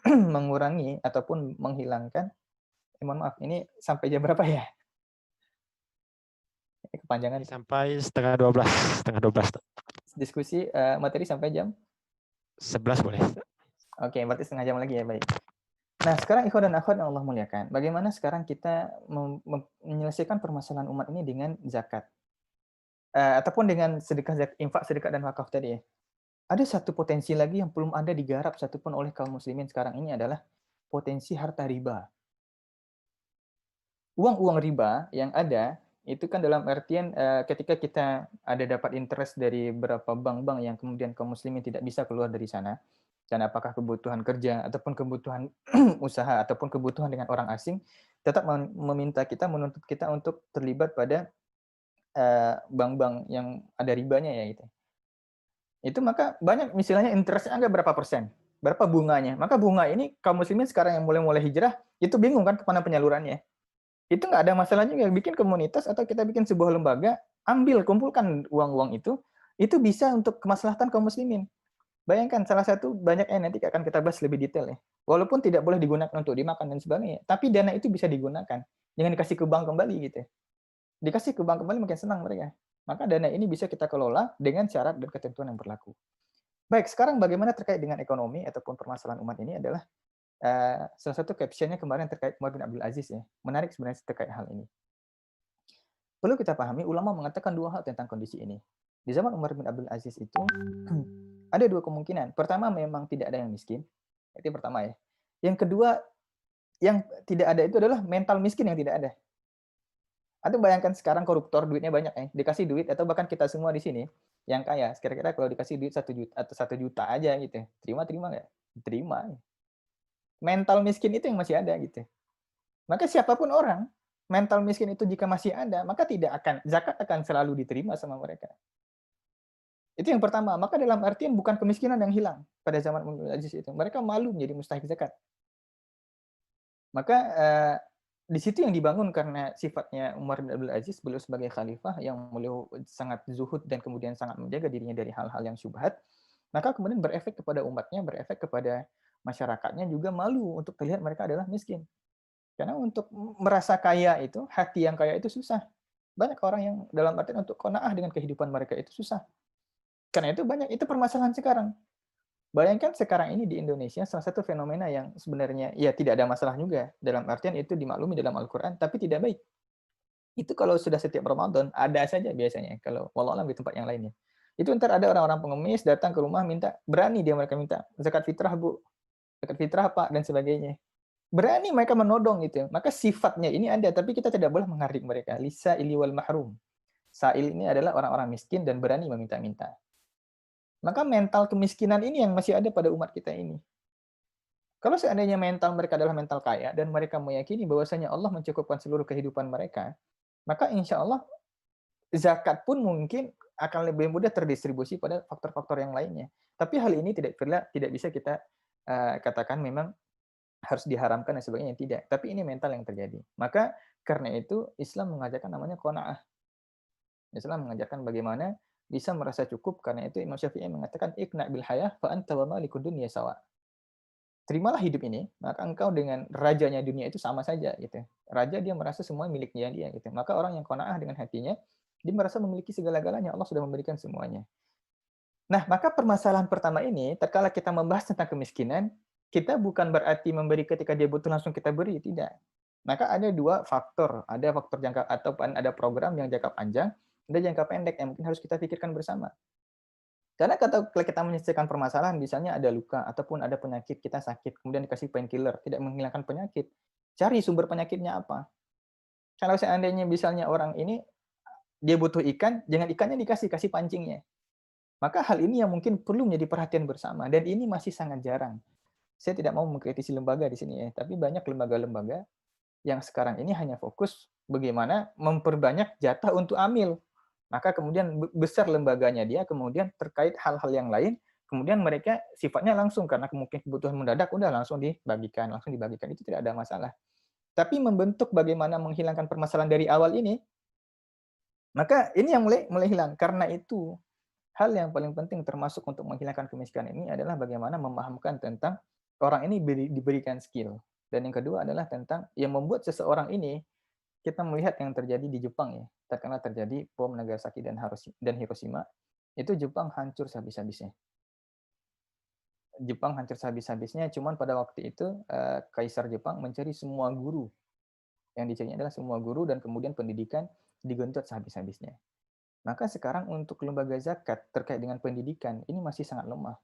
mengurangi ataupun menghilangkan mohon maaf, ini sampai jam berapa ya? Ini kepanjangan Sampai setengah 12. diskusi, materi sampai jam? 11 boleh. Oke, berarti setengah jam lagi ya, baik. Nah, sekarang ikhwan dan akhwat yang Allah muliakan, bagaimana sekarang kita menyelesaikan permasalahan umat ini dengan zakat? Ataupun dengan sedekah, infak, sedekah, dan wakaf tadi ya. Ada satu potensi lagi yang belum ada digarap satupun oleh kaum muslimin sekarang ini adalah potensi harta riba. Uang-uang riba yang ada itu kan dalam artian ketika kita ada dapat interest dari beberapa bank-bank yang kemudian kaum muslimin tidak bisa keluar dari sana, dan apakah kebutuhan kerja ataupun kebutuhan usaha ataupun kebutuhan dengan orang asing, tetap meminta kita, menuntut kita untuk terlibat pada bank-bank yang ada ribanya ya gitu. Itu maka banyak istilahnya interestnya agak berapa persen, berapa bunganya. Maka bunga ini kaum muslimin sekarang yang mulai hijrah itu bingung kan kemana penyalurannya. Itu nggak ada masalah juga bikin komunitas atau kita bikin sebuah lembaga, ambil kumpulkan uang-uang itu bisa untuk kemaslahatan kaum muslimin. Bayangkan salah satu banyak nanti akan kita bahas lebih detail ya. Walaupun tidak boleh digunakan untuk dimakan dan sebagainya, tapi dana itu bisa digunakan. Jangan dikasih ke bank kembali gitu. Dikasih ke bank kembali makin senang mereka. Maka dana ini bisa kita kelola dengan syarat dan ketentuan yang berlaku. Baik, sekarang bagaimana terkait dengan ekonomi ataupun permasalahan umat ini adalah salah satu captionnya kemarin terkait Umar bin Abdul Aziz ya. Menarik sebenarnya terkait hal ini. Perlu kita pahami, ulama mengatakan dua hal tentang kondisi ini. Di zaman Umar bin Abdul Aziz itu ada dua kemungkinan. Pertama, memang tidak ada yang miskin. Itu yang pertama ya. Yang kedua, yang tidak ada itu adalah mental miskin yang tidak ada. Atau bayangkan sekarang koruptor duitnya banyak dikasih duit atau bahkan kita semua di sini yang kaya, kira-kira kalau dikasih duit 1 juta atau 1 juta aja gitu, terima nggak? Terima. Mental miskin itu yang masih ada gitu. Maka siapapun orang, mental miskin itu jika masih ada, maka tidak akan zakat akan selalu diterima sama mereka. Itu yang pertama. Maka dalam artian bukan kemiskinan yang hilang pada zaman Umar bin Aziz itu. Mereka malu menjadi mustahik zakat. Maka di situ yang dibangun karena sifatnya Umar bin Abdul Aziz, beliau sebagai khalifah yang beliau sangat zuhud dan kemudian sangat menjaga dirinya dari hal-hal yang syubhat, maka kemudian berefek kepada umatnya, berefek kepada masyarakatnya juga malu untuk terlihat mereka adalah miskin. Karena untuk merasa kaya itu, hati yang kaya itu susah. Banyak orang yang dalam artian untuk qanaah dengan kehidupan mereka itu susah. Karena itu banyak, itu permasalahan sekarang. Bayangkan sekarang ini di Indonesia salah satu fenomena yang sebenarnya ya tidak ada masalah juga. Dalam artian itu dimaklumi dalam Al-Quran, tapi tidak baik. Itu kalau sudah setiap Ramadan, ada saja biasanya. Kalau walau alam di tempat yang lainnya. Itu ntar ada orang-orang pengemis datang ke rumah minta, berani dia mereka minta, zakat fitrah bu, zakat fitrah pak, dan sebagainya. Berani mereka menodong gitu. Maka sifatnya ini ada, tapi kita tidak boleh menghardik mereka. Lisa ili wal mahrum. Sa'il ini adalah orang-orang miskin dan berani meminta-minta. Maka mental kemiskinan ini yang masih ada pada umat kita ini. Kalau seandainya mental mereka adalah mental kaya dan mereka meyakini bahwasanya Allah mencukupkan seluruh kehidupan mereka, maka insya Allah zakat pun mungkin akan lebih mudah terdistribusi pada faktor-faktor yang lainnya. Tapi hal ini tidak bisa kita katakan memang harus diharamkan dan sebagainya, tidak. Tapi ini mental yang terjadi. Maka karena itu Islam mengajarkan namanya qanaah. Islam mengajarkan bagaimana bisa merasa cukup, karena itu Imam Syafi'i mengatakan ikna bil hayah fa anta wa malikud dunya sawa. Terimalah hidup ini, maka engkau dengan rajanya dunia itu sama saja gitu. Raja dia merasa semua miliknya dia gitu. Maka orang yang qanaah dengan hatinya, dia merasa memiliki segala-galanya, Allah sudah memberikan semuanya. Nah, maka permasalahan pertama ini, tatkala kita membahas tentang kemiskinan, kita bukan berarti memberi ketika dia butuh langsung kita beri, tidak. Maka ada dua faktor, ada faktor jangka atau ada program yang jangka panjang, ada jangka pendek yang mungkin harus kita pikirkan bersama. Karena kalau kita menyelesaikan permasalahan, misalnya ada luka ataupun ada penyakit, kita sakit, kemudian dikasih painkiller, tidak menghilangkan penyakit. Cari sumber penyakitnya apa. Kalau seandainya misalnya orang ini dia butuh ikan, jangan ikannya kasih pancingnya. Maka hal ini yang mungkin perlu menjadi perhatian bersama, dan ini masih sangat jarang. Saya tidak mau mengkritisi lembaga di sini ya, tapi banyak lembaga-lembaga yang sekarang ini hanya fokus bagaimana memperbanyak jatah untuk amil. Maka kemudian besar lembaganya dia, kemudian terkait hal-hal yang lain, kemudian mereka sifatnya langsung, karena mungkin kebutuhan mendadak, udah langsung dibagikan, itu tidak ada masalah. Tapi membentuk bagaimana menghilangkan permasalahan dari awal ini, maka ini yang mulai hilang. Karena itu, hal yang paling penting termasuk untuk menghilangkan kemiskinan ini adalah bagaimana memahamkan tentang orang ini diberikan skill. Dan yang kedua adalah tentang yang membuat seseorang ini, kita melihat yang terjadi di Jepang ya, terkena terjadi bom Nagasaki dan Hiroshima, itu Jepang hancur sehabis-habisnya. Jepang hancur sehabis-habisnya, cuman pada waktu itu Kaisar Jepang mencari semua guru. Yang dicarinya adalah semua guru dan kemudian pendidikan digenjot sehabis-habisnya. Maka sekarang untuk lembaga zakat terkait dengan pendidikan ini masih sangat lemah.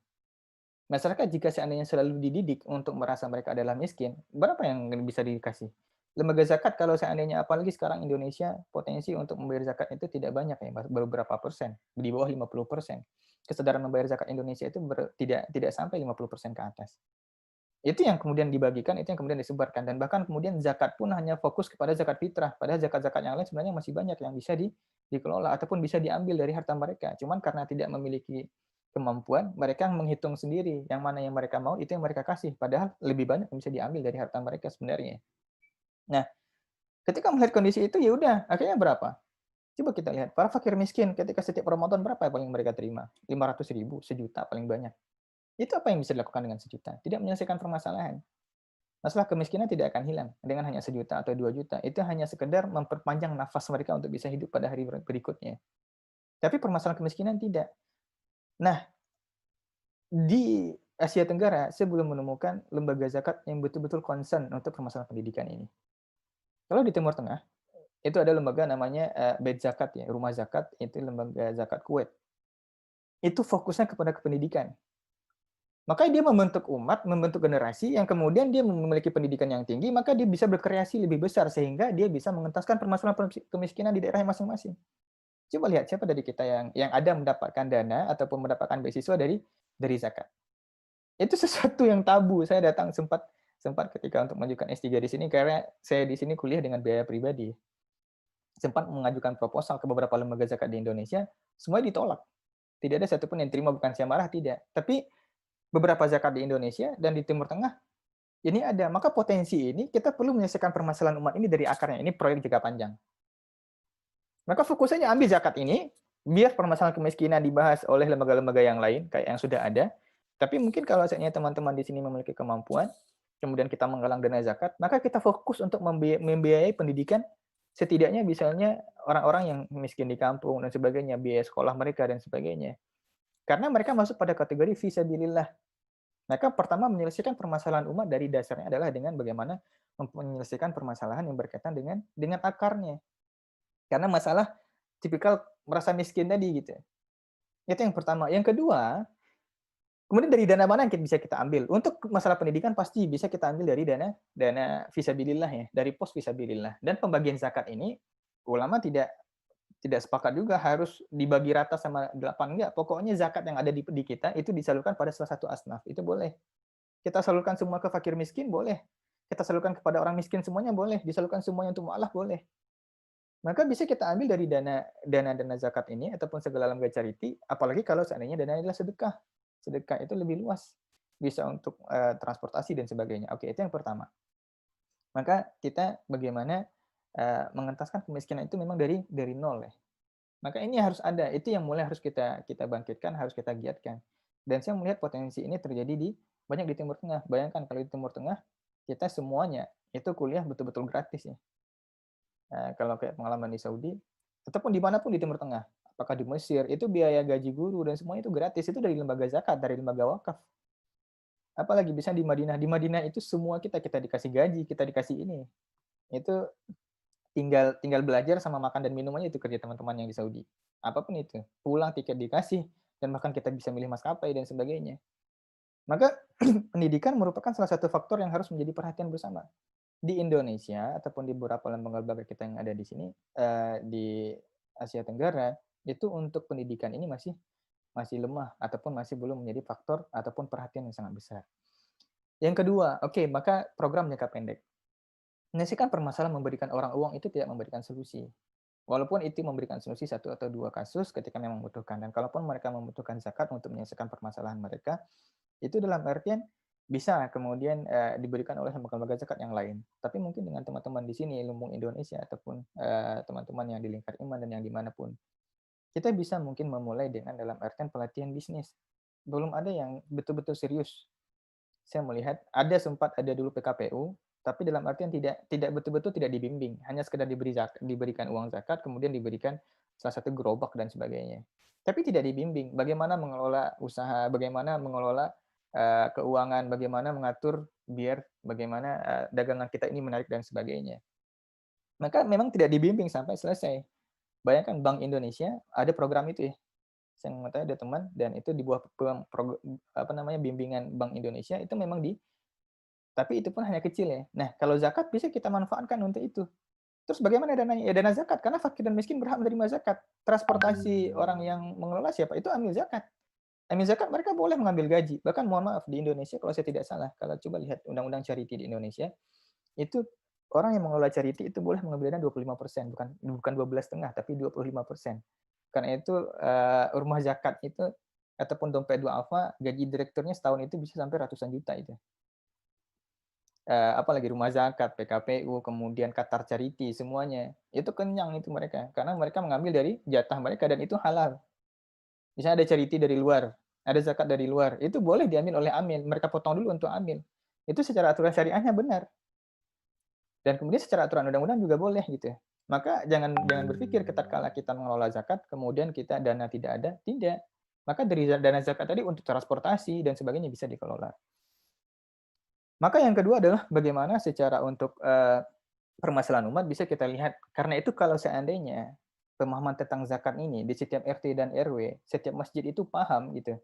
Masyarakat jika seandainya selalu dididik untuk merasa mereka adalah miskin, berapa yang bisa dikasih? Lembaga zakat kalau seandainya apalagi sekarang Indonesia potensi untuk membayar zakat itu tidak banyak ya, baru berapa persen, di bawah 50%. Kesadaran membayar zakat Indonesia itu tidak sampai 50% ke atas. Itu yang kemudian dibagikan, itu yang kemudian disebarkan dan bahkan kemudian zakat pun hanya fokus kepada zakat fitrah, padahal zakat-zakat yang lain sebenarnya masih banyak yang bisa dikelola ataupun bisa diambil dari harta mereka. Cuman karena tidak memiliki kemampuan, mereka menghitung sendiri yang mana yang mereka mau itu yang mereka kasih, padahal lebih banyak yang bisa diambil dari harta mereka sebenarnya. Nah, ketika melihat kondisi itu ya udah, akhirnya berapa? Coba kita lihat, para fakir miskin ketika setiap Ramadan berapa yang paling mereka terima? 500.000, sejuta paling banyak. Itu apa yang bisa dilakukan dengan sejuta? Tidak menyelesaikan permasalahan. Masalah kemiskinan tidak akan hilang dengan hanya sejuta atau 2 juta. Itu hanya sekedar memperpanjang nafas mereka untuk bisa hidup pada hari berikutnya. Tapi permasalahan kemiskinan tidak. Nah, di Asia Tenggara, saya belum menemukan lembaga zakat yang betul-betul concern untuk permasalahan pendidikan ini. Kalau di Timur Tengah, itu ada lembaga namanya Bait Zakat ya, Rumah Zakat, itu lembaga zakat Kuwait. Itu fokusnya kepada kependidikan. Maka dia membentuk umat, membentuk generasi yang kemudian dia memiliki pendidikan yang tinggi, maka dia bisa berkreasi lebih besar sehingga dia bisa mengentaskan permasalahan kemiskinan di daerah masing-masing. Coba lihat siapa dari kita yang ada mendapatkan dana ataupun mendapatkan beasiswa dari zakat. Itu sesuatu yang tabu. Saya datang sempat ketika untuk mengajukan S3 di sini karena saya di sini kuliah dengan biaya pribadi. Sempat mengajukan proposal ke beberapa lembaga zakat di Indonesia, semua ditolak. Tidak ada satupun yang terima, bukan saya marah, tidak. Tapi beberapa zakat di Indonesia dan di Timur Tengah ini ada. Maka potensi ini kita perlu menyelesaikan permasalahan umat ini dari akarnya. Ini proyek jangka panjang. Maka fokusnya ambil zakat ini, biar permasalahan kemiskinan dibahas oleh lembaga-lembaga yang lain, kayak yang sudah ada. Tapi mungkin kalau seandainya teman-teman di sini memiliki kemampuan, kemudian kita menggalang dana zakat, maka kita fokus untuk membiayai pendidikan, setidaknya misalnya orang-orang yang miskin di kampung dan sebagainya, biaya sekolah mereka dan sebagainya. Karena mereka masuk pada kategori fisabilillah. Maka pertama menyelesaikan permasalahan umat dari dasarnya adalah dengan bagaimana menyelesaikan permasalahan yang berkaitan dengan akarnya. Karena masalah tipikal merasa miskin tadi gitu. Itu yang pertama. Yang kedua, kemudian dari dana mana yang bisa kita ambil? Untuk masalah pendidikan pasti bisa kita ambil dari dana fisabilillah ya, dari pos fisabilillah. Dan pembagian zakat ini ulama tidak sepakat juga harus dibagi rata sama 8, enggak. Pokoknya zakat yang ada di kita itu disalurkan pada salah satu asnaf. Itu boleh. Kita salurkan semua ke fakir miskin boleh. Kita salurkan kepada orang miskin semuanya boleh. Disalurkan semuanya untuk mu'alaf boleh. Maka bisa kita ambil dari dana zakat ini ataupun segala lembaga charity, apalagi kalau seandainya dana adalah sedekah. Sedekah itu lebih luas. Bisa untuk transportasi dan sebagainya. Oke, itu yang pertama. Maka kita bagaimana mengentaskan kemiskinan itu memang dari nol ya. Maka ini harus ada, itu yang mulai harus kita bangkitkan, harus kita giatkan. Dan saya melihat potensi ini terjadi banyak di Timur Tengah. Bayangkan kalau di Timur Tengah kita semuanya itu kuliah betul-betul gratis ya. Kalau kayak pengalaman di Saudi, ataupun dimanapun di Timur Tengah, apakah di Mesir, itu biaya gaji guru dan semuanya itu gratis, itu dari lembaga zakat, dari lembaga wakaf. Apalagi bisa di Madinah itu semua kita dikasih gaji, kita dikasih ini. Itu tinggal belajar sama makan dan minumannya itu kerja teman-teman yang di Saudi. Apapun itu, pulang tiket dikasih, dan bahkan kita bisa milih maskapai dan sebagainya. Maka pendidikan merupakan salah satu faktor yang harus menjadi perhatian bersama. Di Indonesia ataupun di beberapa lembaga-lembaga kita yang ada di sini di Asia Tenggara itu untuk pendidikan ini masih lemah ataupun masih belum menjadi faktor ataupun perhatian yang sangat besar. Yang kedua, oke, maka program jangka pendek. Menyelesaikan permasalahan memberikan orang uang itu tidak memberikan solusi. Walaupun itu memberikan solusi 1 atau 2 kasus ketika memang membutuhkan. Dan kalaupun mereka membutuhkan zakat untuk menyelesaikan permasalahan mereka, itu dalam artian bisa kemudian diberikan oleh lembaga-lembaga zakat yang lain. Tapi mungkin dengan teman-teman di sini, Lumbung Indonesia, ataupun teman-teman yang di Lingkar Iman dan yang dimanapun, kita bisa mungkin memulai dengan dalam artian pelatihan bisnis. Belum ada yang betul-betul serius. saya melihat sempat ada dulu PKPU, tapi dalam artian tidak betul-betul tidak dibimbing, hanya sekedar diberikan uang zakat, kemudian diberikan salah satu gerobak dan sebagainya. Tapi tidak dibimbing bagaimana mengelola usaha, bagaimana mengelola keuangan, bagaimana mengatur biar bagaimana dagangan kita ini menarik dan sebagainya. Maka memang tidak dibimbing sampai selesai. Bayangkan Bank Indonesia ada program itu ya. Saya mengetahui ada teman dan itu di bawah bimbingan Bank Indonesia itu memang tapi itu pun hanya kecil ya. Nah, kalau zakat bisa kita manfaatkan untuk itu. Terus bagaimana dananya? Ya dana zakat, karena fakir dan miskin berhak menerima zakat. Transportasi orang yang mengelola siapa? Itu ambil zakat. Ambil zakat mereka boleh mengambil gaji. Bahkan mohon maaf di Indonesia kalau saya tidak salah, kalau coba lihat undang-undang charity di Indonesia, itu orang yang mengelola charity itu boleh mengambil dana 25%, bukan 12,5 tapi 25%. Karena itu rumah zakat itu ataupun dompet duafa, gaji direkturnya setahun itu bisa sampai ratusan juta itu. Apalagi rumah zakat, PKPU, kemudian Qatar Charity, semuanya. Itu kenyang itu mereka, karena mereka mengambil dari jatah mereka dan itu halal. Misalnya ada charity dari luar, ada zakat dari luar, itu boleh diambil oleh amil, mereka potong dulu untuk amil. Itu secara aturan syariahnya benar. Dan kemudian secara aturan undang-undang juga boleh gitu. Maka jangan berpikir tatkala kita mengelola zakat, kemudian kita dana tidak ada, tidak. Maka dari dana zakat tadi untuk transportasi dan sebagainya bisa dikelola. Maka yang kedua adalah bagaimana secara untuk permasalahan umat bisa kita lihat. Karena itu kalau seandainya pemahaman tentang zakat ini di setiap RT dan RW, setiap masjid itu paham gitu.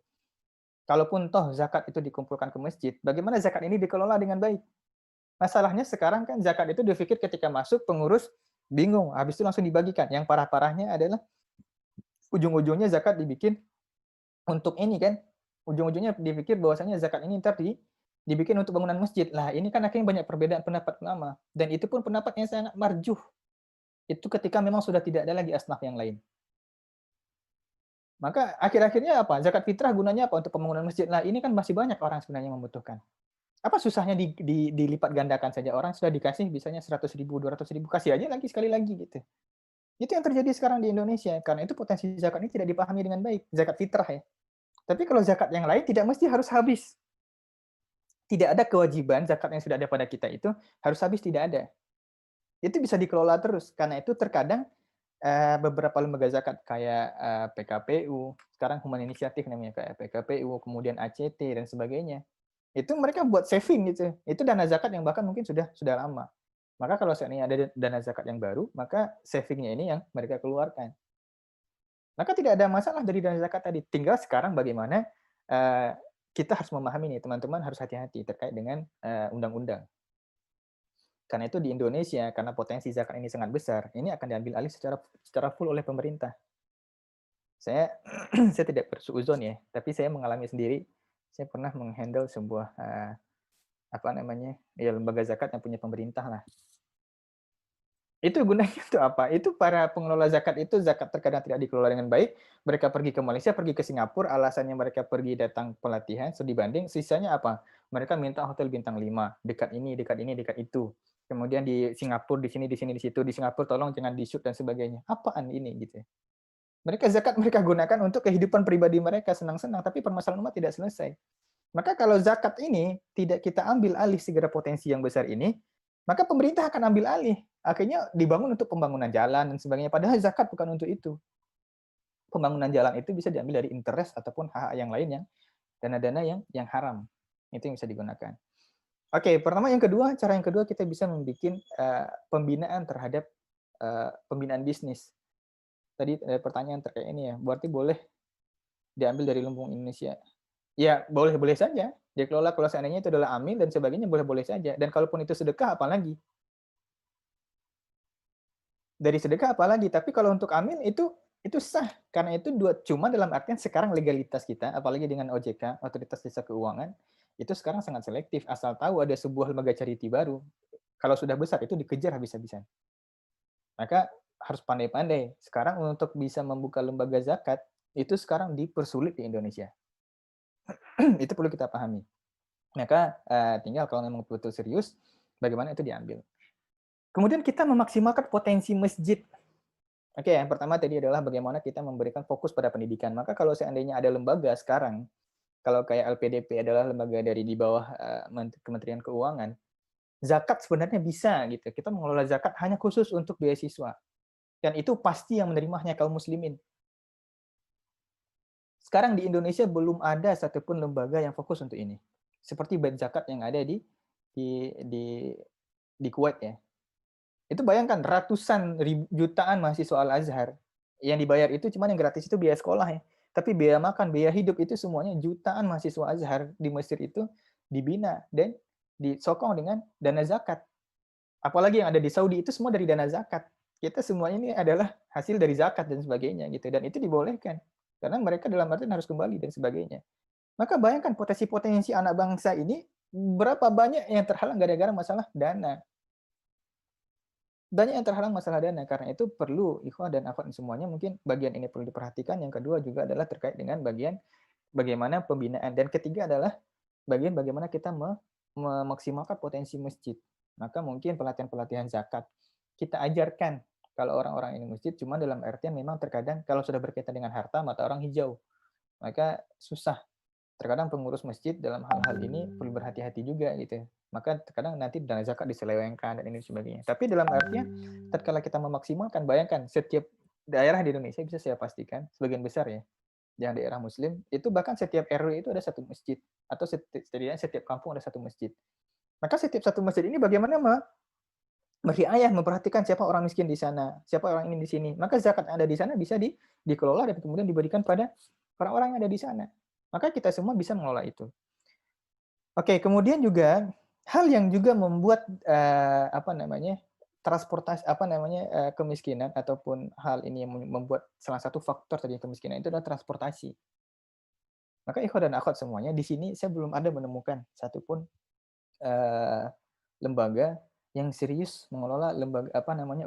Kalaupun toh zakat itu dikumpulkan ke masjid, bagaimana zakat ini dikelola dengan baik? Masalahnya sekarang kan zakat itu dipikir ketika masuk pengurus bingung, habis itu langsung dibagikan. Yang parah-parahnya adalah ujung-ujungnya zakat dibikin untuk ini kan, ujung-ujungnya dipikir bahwasanya zakat ini ntar dibikin untuk bangunan masjid. Lah, ini kan akhirnya banyak perbedaan pendapat ulama. Dan itu pun pendapat yang sangat marjuh. Itu ketika memang sudah tidak ada lagi asnaf yang lain. Maka akhir-akhirnya apa? Zakat fitrah gunanya apa? Untuk pembangunan masjid. Lah, ini kan masih banyak orang sebenarnya membutuhkan. Apa susahnya dilipat gandakan saja? Orang sudah dikasih misalnya 100.000, 200.000, kasih aja lagi sekali lagi gitu. Itu yang terjadi sekarang di Indonesia. Karena itu potensi zakat ini tidak dipahami dengan baik. Zakat fitrah ya. Tapi kalau zakat yang lain tidak mesti harus habis. Tidak ada kewajiban zakat yang sudah ada pada kita itu harus habis, tidak ada. Itu bisa dikelola terus. Karena itu terkadang beberapa lembaga zakat kayak PKPU, sekarang Human Initiative namanya kayak PKPU, kemudian ACT dan sebagainya. Itu mereka buat saving gitu. Itu dana zakat yang bahkan mungkin sudah lama. Maka kalau seandainya ada dana zakat yang baru, maka savingnya ini yang mereka keluarkan. Maka tidak ada masalah dari dana zakat tadi. Tinggal sekarang bagaimana kita harus memahami nih, teman-teman harus hati-hati terkait dengan undang-undang. Karena itu di Indonesia, karena potensi zakat ini sangat besar, ini akan diambil alih secara full oleh pemerintah. Saya tidak bersuuzon ya, tapi saya mengalami sendiri. Saya pernah menghandle sebuah lembaga zakat yang punya pemerintah lah. Itu gunanya untuk apa? Itu para pengelola zakat itu zakat terkadang tidak dikelola dengan baik. Mereka pergi ke Malaysia, pergi ke Singapura, alasannya mereka pergi datang pelatihan, dibanding sisanya apa? Mereka minta hotel bintang 5, dekat ini, dekat itu. Kemudian di Singapura, di sini, di situ. Di Singapura tolong jangan di-shoot dan sebagainya. Apaan ini gitu. Mereka zakat mereka gunakan untuk kehidupan pribadi mereka, senang-senang, tapi permasalahan umat tidak selesai. Maka kalau zakat ini tidak kita ambil alih segera potensi yang besar ini, maka pemerintah akan ambil alih. Akhirnya dibangun untuk pembangunan jalan dan sebagainya. Padahal zakat bukan untuk itu. Pembangunan jalan itu bisa diambil dari interest ataupun hak yang lain, yang dana-dana yang haram. Itu yang bisa digunakan. Oke, pertama cara yang kedua kita bisa membuat pembinaan terhadap pembinaan bisnis. Tadi ada pertanyaan terkait ini ya, berarti boleh diambil dari lumbung Indonesia. Ya, boleh-boleh saja. Dikelola kalau seandainya itu adalah amil dan sebagainya, boleh-boleh saja. Dan kalaupun itu sedekah, apalagi? Dari sedekah apalagi, tapi kalau untuk amil itu sah, karena itu cuma dalam artian sekarang legalitas kita, apalagi dengan OJK, Otoritas Jasa Keuangan, itu sekarang sangat selektif, asal tahu ada sebuah lembaga charity baru, kalau sudah besar itu dikejar habis-habisan. Maka harus pandai-pandai. Sekarang untuk bisa membuka lembaga zakat, itu sekarang dipersulit di Indonesia. Itu perlu kita pahami. Maka tinggal kalau memang betul serius, bagaimana itu diambil. Kemudian kita memaksimalkan potensi masjid. Oke, yang pertama tadi adalah bagaimana kita memberikan fokus pada pendidikan. Maka kalau seandainya ada lembaga sekarang kalau kayak LPDP adalah lembaga dari di bawah Kementerian Keuangan, zakat sebenarnya bisa gitu. Kita mengelola zakat hanya khusus untuk beasiswa. Dan itu pasti yang menerimanya kaum muslimin. Sekarang di Indonesia belum ada satupun lembaga yang fokus untuk ini. Seperti Bait Zakat yang ada di di di Kuwait ya. Itu bayangkan ratusan jutaan mahasiswa Al-Azhar yang dibayar itu cuma yang gratis itu biaya sekolah ya. Tapi biaya makan, biaya hidup itu semuanya jutaan mahasiswa Azhar di Mesir itu dibina dan disokong dengan dana zakat. Apalagi yang ada di Saudi itu semua dari dana zakat. Kita semuanya ini adalah hasil dari zakat dan sebagainya gitu, dan itu dibolehkan karena mereka dalam artian harus kembali dan sebagainya. Maka bayangkan potensi-potensi anak bangsa ini berapa banyak yang terhalang gara-gara masalah dana. Banyak yang terhalang masalah dana, karena itu perlu ikhwah dan akhwat semuanya mungkin bagian ini perlu diperhatikan. Yang kedua juga adalah terkait dengan bagian bagaimana pembinaan, dan ketiga adalah bagian bagaimana kita memaksimalkan potensi masjid. Maka mungkin pelatihan-pelatihan zakat kita ajarkan kalau orang-orang ini masjid, cuma dalam artian memang terkadang kalau sudah berkaitan dengan harta mata orang hijau, maka susah. Terkadang pengurus masjid dalam hal-hal ini perlu berhati-hati juga gitu. Maka terkadang nanti dana zakat diselewengkan dan ini sebagainya. Tapi dalam artian tatkala kita memaksimalkan, bayangkan setiap daerah di Indonesia bisa saya pastikan sebagian besar ya, yang daerah muslim itu bahkan setiap RW itu ada satu masjid, atau setidaknya setiap kampung ada satu masjid. Maka setiap satu masjid ini bagaimana meriayah memperhatikan siapa orang miskin di sana, siapa orang ini di sini. Maka zakat yang ada di sana bisa dikelola dan kemudian diberikan pada orang-orang yang ada di sana. Maka kita semua bisa mengelola itu. Oke, kemudian juga hal yang juga membuat kemiskinan ataupun hal ini yang membuat salah satu faktor tadi kemiskinan itu adalah transportasi. Maka ikhwan dan akhwat semuanya di sini saya belum ada menemukan satupun lembaga yang serius mengelola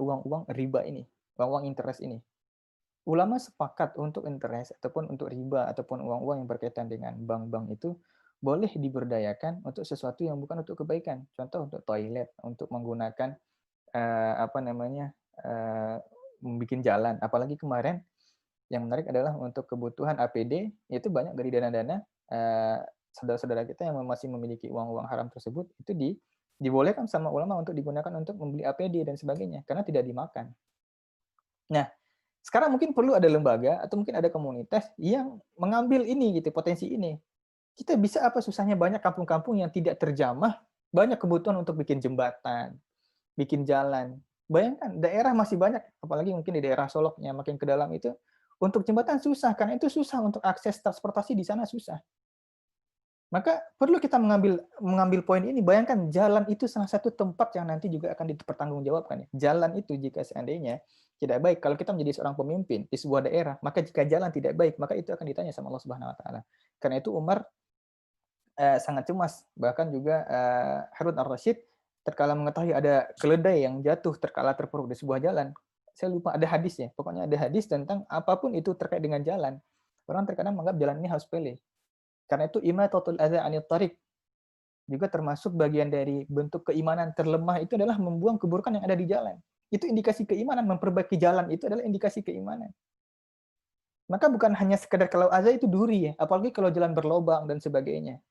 uang-uang riba ini, uang-uang interest ini. Ulama sepakat untuk interest ataupun untuk riba ataupun uang-uang yang berkaitan dengan bank-bank itu boleh diberdayakan untuk sesuatu yang bukan untuk kebaikan. Contoh untuk toilet, untuk menggunakan membuat jalan. Apalagi kemarin yang menarik adalah untuk kebutuhan APD, itu banyak dari dana-dana saudara-saudara kita yang masih memiliki uang-uang haram tersebut itu dibolehkan sama ulama untuk digunakan untuk membeli APD dan sebagainya karena tidak dimakan. Nah, sekarang mungkin perlu ada lembaga atau mungkin ada komunitas yang mengambil ini gitu, potensi ini. Kita bisa apa susahnya banyak kampung-kampung yang tidak terjamah, banyak kebutuhan untuk bikin jembatan, bikin jalan. Bayangkan daerah masih banyak, apalagi mungkin di daerah Soloknya makin ke dalam itu, untuk jembatan susah, karena itu susah untuk akses transportasi di sana susah. Maka perlu kita mengambil poin ini. Bayangkan jalan itu salah satu tempat yang nanti juga akan dipertanggungjawabkan. Jalan itu jika seandainya tidak baik, kalau kita menjadi seorang pemimpin di sebuah daerah, maka jika jalan tidak baik, maka itu akan ditanya sama Allah Subhanahu Wa Taala. Karena itu Umar sangat cemas. Bahkan juga Harun ar-Rasyid terkala mengetahui ada keledai yang jatuh terkala terpuruk di sebuah jalan. Saya lupa ada hadisnya. Pokoknya ada hadis tentang apapun itu terkait dengan jalan. Orang terkadang menganggap jalan ini harus sepele. Karena itu imatatul adza 'anil thariq juga termasuk bagian dari bentuk keimanan terlemah itu adalah membuang keburukan yang ada di jalan. Itu indikasi keimanan, memperbaiki jalan itu adalah indikasi keimanan. Maka bukan hanya sekedar kalau adza itu duri ya, apalagi kalau jalan berlobang dan sebagainya.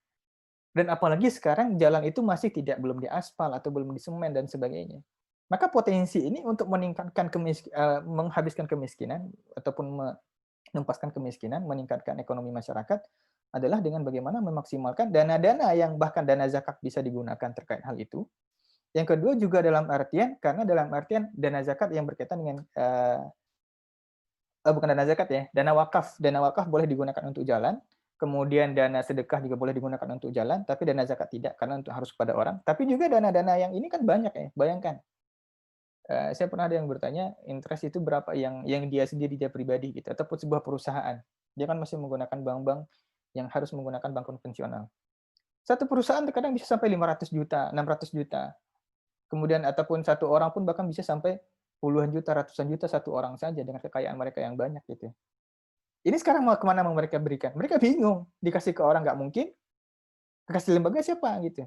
Dan apalagi sekarang jalan itu masih belum diaspal atau belum disemen dan sebagainya. Maka potensi ini untuk meningkatkan menghabiskan kemiskinan ataupun menuntaskan kemiskinan, meningkatkan ekonomi masyarakat adalah dengan bagaimana memaksimalkan dana-dana yang bahkan dana zakat bisa digunakan terkait hal itu. Yang kedua juga dalam artian dana zakat yang berkaitan dengan bukan dana zakat ya, dana wakaf. Dana wakaf boleh digunakan untuk jalan, kemudian dana sedekah juga boleh digunakan untuk jalan, tapi dana zakat tidak karena untuk harus kepada orang. Tapi juga dana-dana yang ini kan banyak ya, bayangkan. Saya pernah ada yang bertanya interest itu berapa yang dia sendiri dia pribadi gitu ataupun sebuah perusahaan. Dia kan masih menggunakan bank-bank yang harus menggunakan bank konvensional. Satu perusahaan terkadang bisa sampai 500 juta, 600 juta. Kemudian ataupun satu orang pun bahkan bisa sampai puluhan juta, ratusan juta satu orang saja dengan kekayaan mereka yang banyak gitu. Ini sekarang mau kemana mau mereka berikan? Mereka bingung. Dikasih ke orang nggak mungkin, dikasih lembaga siapa gitu.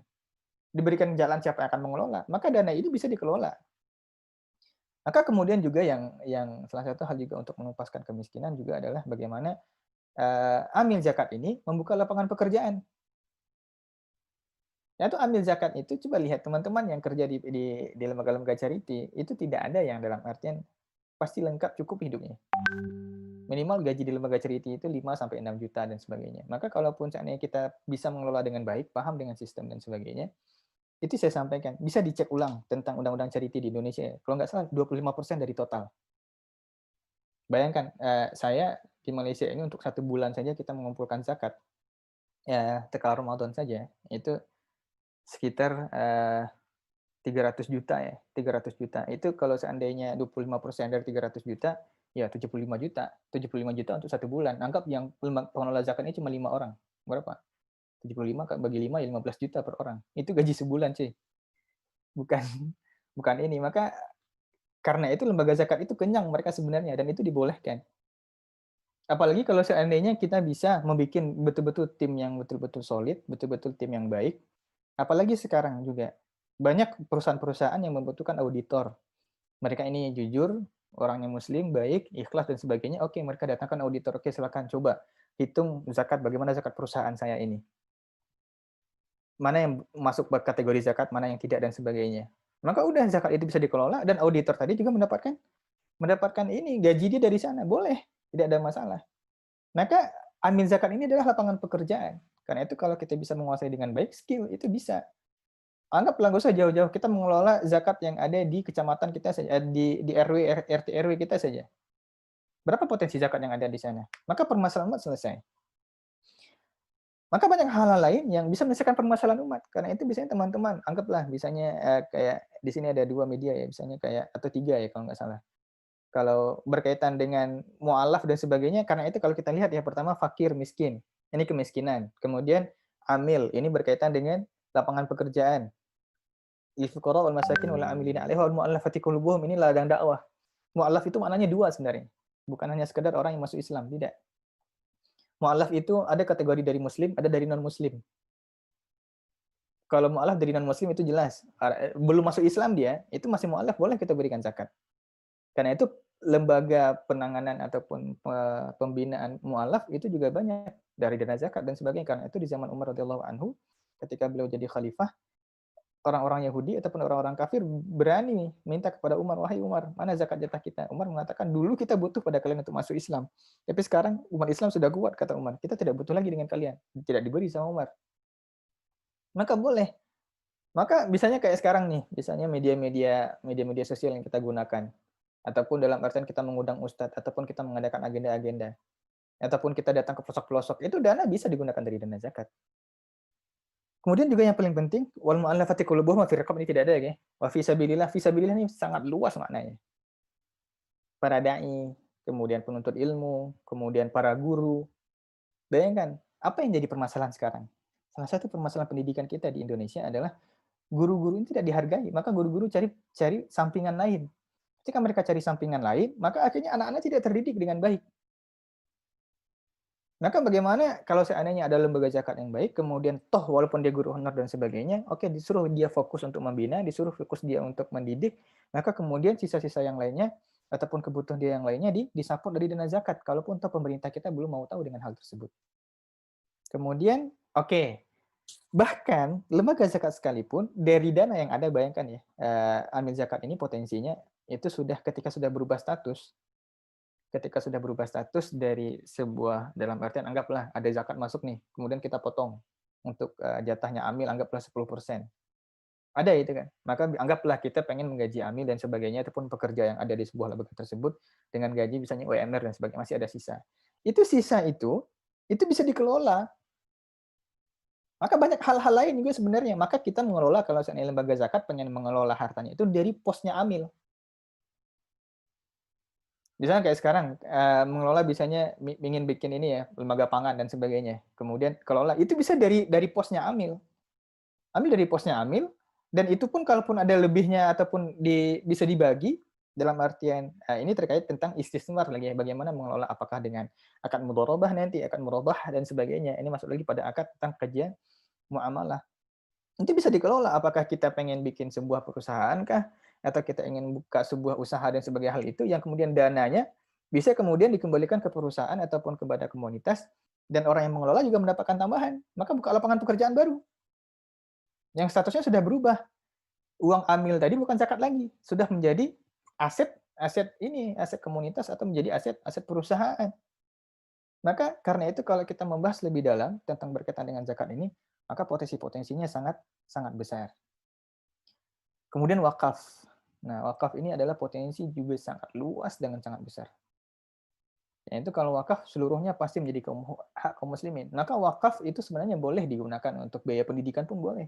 Diberikan jalan siapa yang akan mengelola. Maka dana ini bisa dikelola. Maka kemudian juga yang salah satu hal juga untuk menuntaskan kemiskinan juga adalah bagaimana amil zakat ini membuka lapangan pekerjaan. Ya itu amil zakat itu coba lihat teman-teman yang kerja di lembaga-lembaga charity, itu tidak ada yang dalam artian pasti lengkap cukup hidupnya. Minimal gaji di lembaga charity itu 5 sampai 6 juta dan sebagainya. Maka kalaupun seandainya kita bisa mengelola dengan baik, paham dengan sistem dan sebagainya, itu saya sampaikan, bisa dicek ulang tentang undang-undang charity di Indonesia. Kalau nggak salah 25% dari total. Bayangkan, saya di Malaysia ini untuk 1 bulan saja kita mengumpulkan zakat, ya kalau Ramadan saja, itu sekitar 300 juta ya, 300 juta. Itu kalau seandainya 25% dari 300 juta, ya 75 juta. 75 juta untuk 1 bulan. Anggap yang pengelola zakat ini cuma 5 orang. Berapa? 75 bagi 5 ya 15 juta per orang. Itu gaji sebulan, cuy. Bukan bukan ini. Maka karena itu lembaga zakat itu kenyang mereka sebenarnya dan itu dibolehkan. Apalagi kalau seandainya kita bisa membuat betul-betul tim yang betul-betul solid, betul-betul tim yang baik. Apalagi sekarang juga banyak perusahaan-perusahaan yang membutuhkan auditor. Mereka ini jujur, orangnya muslim, baik, ikhlas dan sebagainya. Oke, mereka datangkan auditor. Oke, silakan coba hitung zakat, bagaimana zakat perusahaan saya ini. Mana yang masuk kategori zakat, mana yang tidak dan sebagainya. Maka udah zakat itu bisa dikelola dan auditor tadi juga mendapatkan ini gaji dia dari sana. Boleh, tidak ada masalah. Maka amil zakat ini adalah lapangan pekerjaan. Karena itu kalau kita bisa menguasai dengan baik skill itu bisa. Anggaplah nggak usah jauh-jauh, kita mengelola zakat yang ada di kecamatan kita saja, di RW, RT, RW kita saja. Berapa potensi zakat yang ada di sana? Maka permasalahan umat selesai. Maka banyak hal-hal lain yang bisa menyelesaikan permasalahan umat. Karena itu biasanya teman-teman, anggaplah misalnya kayak di sini ada 2 media ya, misalnya kayak atau 3 ya kalau nggak salah. Kalau berkaitan dengan mu'alaf dan sebagainya, karena itu kalau kita lihat ya pertama fakir, miskin. Ini kemiskinan. Kemudian amil, ini berkaitan dengan lapangan pekerjaan. Lil-fuqara wal masakin wal amilina 'alaiha wal mu'allafati qulubuhum, ini ladang dakwah. Mu'allaf itu maknanya 2 sebenarnya. Bukan hanya sekedar orang yang masuk Islam, tidak. Mu'allaf itu ada kategori dari muslim, ada dari non muslim. Kalau mu'allaf dari non muslim itu jelas, belum masuk Islam dia, itu masih mu'allaf, boleh kita berikan zakat. Karena itu lembaga penanganan ataupun pembinaan mu'allaf itu juga banyak dari dana zakat dan sebagainya. Karena itu di zaman Umar radhiyallahu anhu ketika beliau jadi khalifah, orang-orang Yahudi ataupun orang-orang kafir berani minta kepada Umar, "Wahai Umar, mana zakat jatah kita?" Umar mengatakan, "Dulu kita butuh pada kalian untuk masuk Islam. Tapi sekarang umat Islam sudah kuat," kata Umar. "Kita tidak butuh lagi dengan kalian." Tidak diberi sama Umar. Maka boleh. Maka misalnya kayak sekarang nih, misalnya media-media sosial yang kita gunakan, ataupun dalam artian kita mengundang ustadz, ataupun kita mengadakan agenda-agenda, ataupun kita datang ke pelosok-pelosok, itu dana bisa digunakan dari dana zakat. Kemudian juga yang paling penting, wal mu'allafati qulubuhum wa fi riqab ini tidak ada ya. Wa fi sabilillah ini sangat luas maknanya. Para dai, kemudian penuntut ilmu, kemudian para guru. Bayangkan, apa yang jadi permasalahan sekarang? Salah satu permasalahan pendidikan kita di Indonesia adalah guru-guru ini tidak dihargai, maka guru-guru cari sampingan lain. Ketika mereka cari sampingan lain, maka akhirnya anak-anak tidak terdidik dengan baik. Maka bagaimana kalau seandainya ada lembaga zakat yang baik, kemudian toh walaupun dia guru honor dan sebagainya, oke disuruh dia fokus untuk membina, disuruh fokus dia untuk mendidik, maka kemudian sisa-sisa yang lainnya ataupun kebutuhan dia yang lainnya disupport dari dana zakat, kalaupun toh pemerintah kita belum mau tahu dengan hal tersebut. Kemudian, oke, bahkan lembaga zakat sekalipun dari dana yang ada, bayangkan ya, amil zakat ini potensinya itu ketika sudah berubah status, dari sebuah, dalam artian anggaplah ada zakat masuk nih, kemudian kita potong untuk jatahnya amil, anggaplah 10%. Ada itu kan. Maka anggaplah kita pengen menggaji amil dan sebagainya, ataupun pekerja yang ada di sebuah lembaga tersebut dengan gaji misalnya UMR dan sebagainya, masih ada sisa. Itu sisa itu bisa dikelola. Maka banyak hal-hal lain juga sebenarnya. Maka kita mengelola, kalau seandainya lembaga zakat pengen mengelola hartanya itu dari posnya amil. Misalnya kayak sekarang, mengelola misalnya ingin bikin ini ya, lembaga pangan dan sebagainya. Kemudian kelola, itu bisa dari posnya amil. Ambil dari posnya amil, dan itu pun kalaupun ada lebihnya ataupun bisa dibagi, dalam artian, ini terkait tentang istismar lagi ya, bagaimana mengelola, apakah dengan akad mudharabah nanti, akad murabah dan sebagainya. Ini masuk lagi pada akad tentang kajian muamalah. Itu bisa dikelola, apakah kita pengen bikin sebuah perusahaan kah, atau kita ingin buka sebuah usaha dan sebagai hal itu, yang kemudian dananya bisa kemudian dikembalikan ke perusahaan ataupun kepada komunitas, dan orang yang mengelola juga mendapatkan tambahan. Maka buka lapangan pekerjaan baru, yang statusnya sudah berubah. Uang amil tadi bukan zakat lagi, sudah menjadi aset komunitas atau menjadi aset perusahaan. Maka karena itu kalau kita membahas lebih dalam tentang berkaitan dengan zakat ini, maka potensi-potensinya sangat sangat besar. Kemudian wakaf. Nah, wakaf ini adalah potensi juga sangat luas dengan sangat besar. Yaitu kalau wakaf seluruhnya pasti menjadi hak kaum muslimin. Maka wakaf itu sebenarnya boleh digunakan untuk biaya pendidikan pun boleh.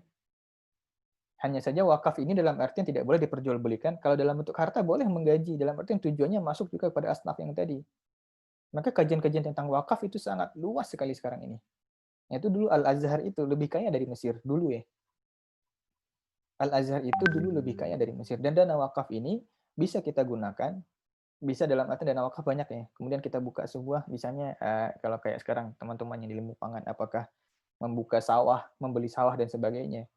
Hanya saja wakaf ini dalam artian tidak boleh diperjualbelikan. Kalau dalam bentuk harta boleh menggaji, dalam artian tujuannya masuk juga kepada asnaf yang tadi. Maka kajian-kajian tentang wakaf itu sangat luas sekali sekarang ini. Itu dulu Al-Azhar itu lebih kaya dari Mesir dulu ya. Al-Azhar itu dulu lebih kaya dari Mesir, dan dana wakaf ini bisa kita gunakan, bisa dalam arti dana wakaf banyak ya. Kemudian kita buka sebuah, misalnya kalau kayak sekarang teman-teman yang di Limbu Pangan, apakah membuka sawah, membeli sawah dan sebagainya.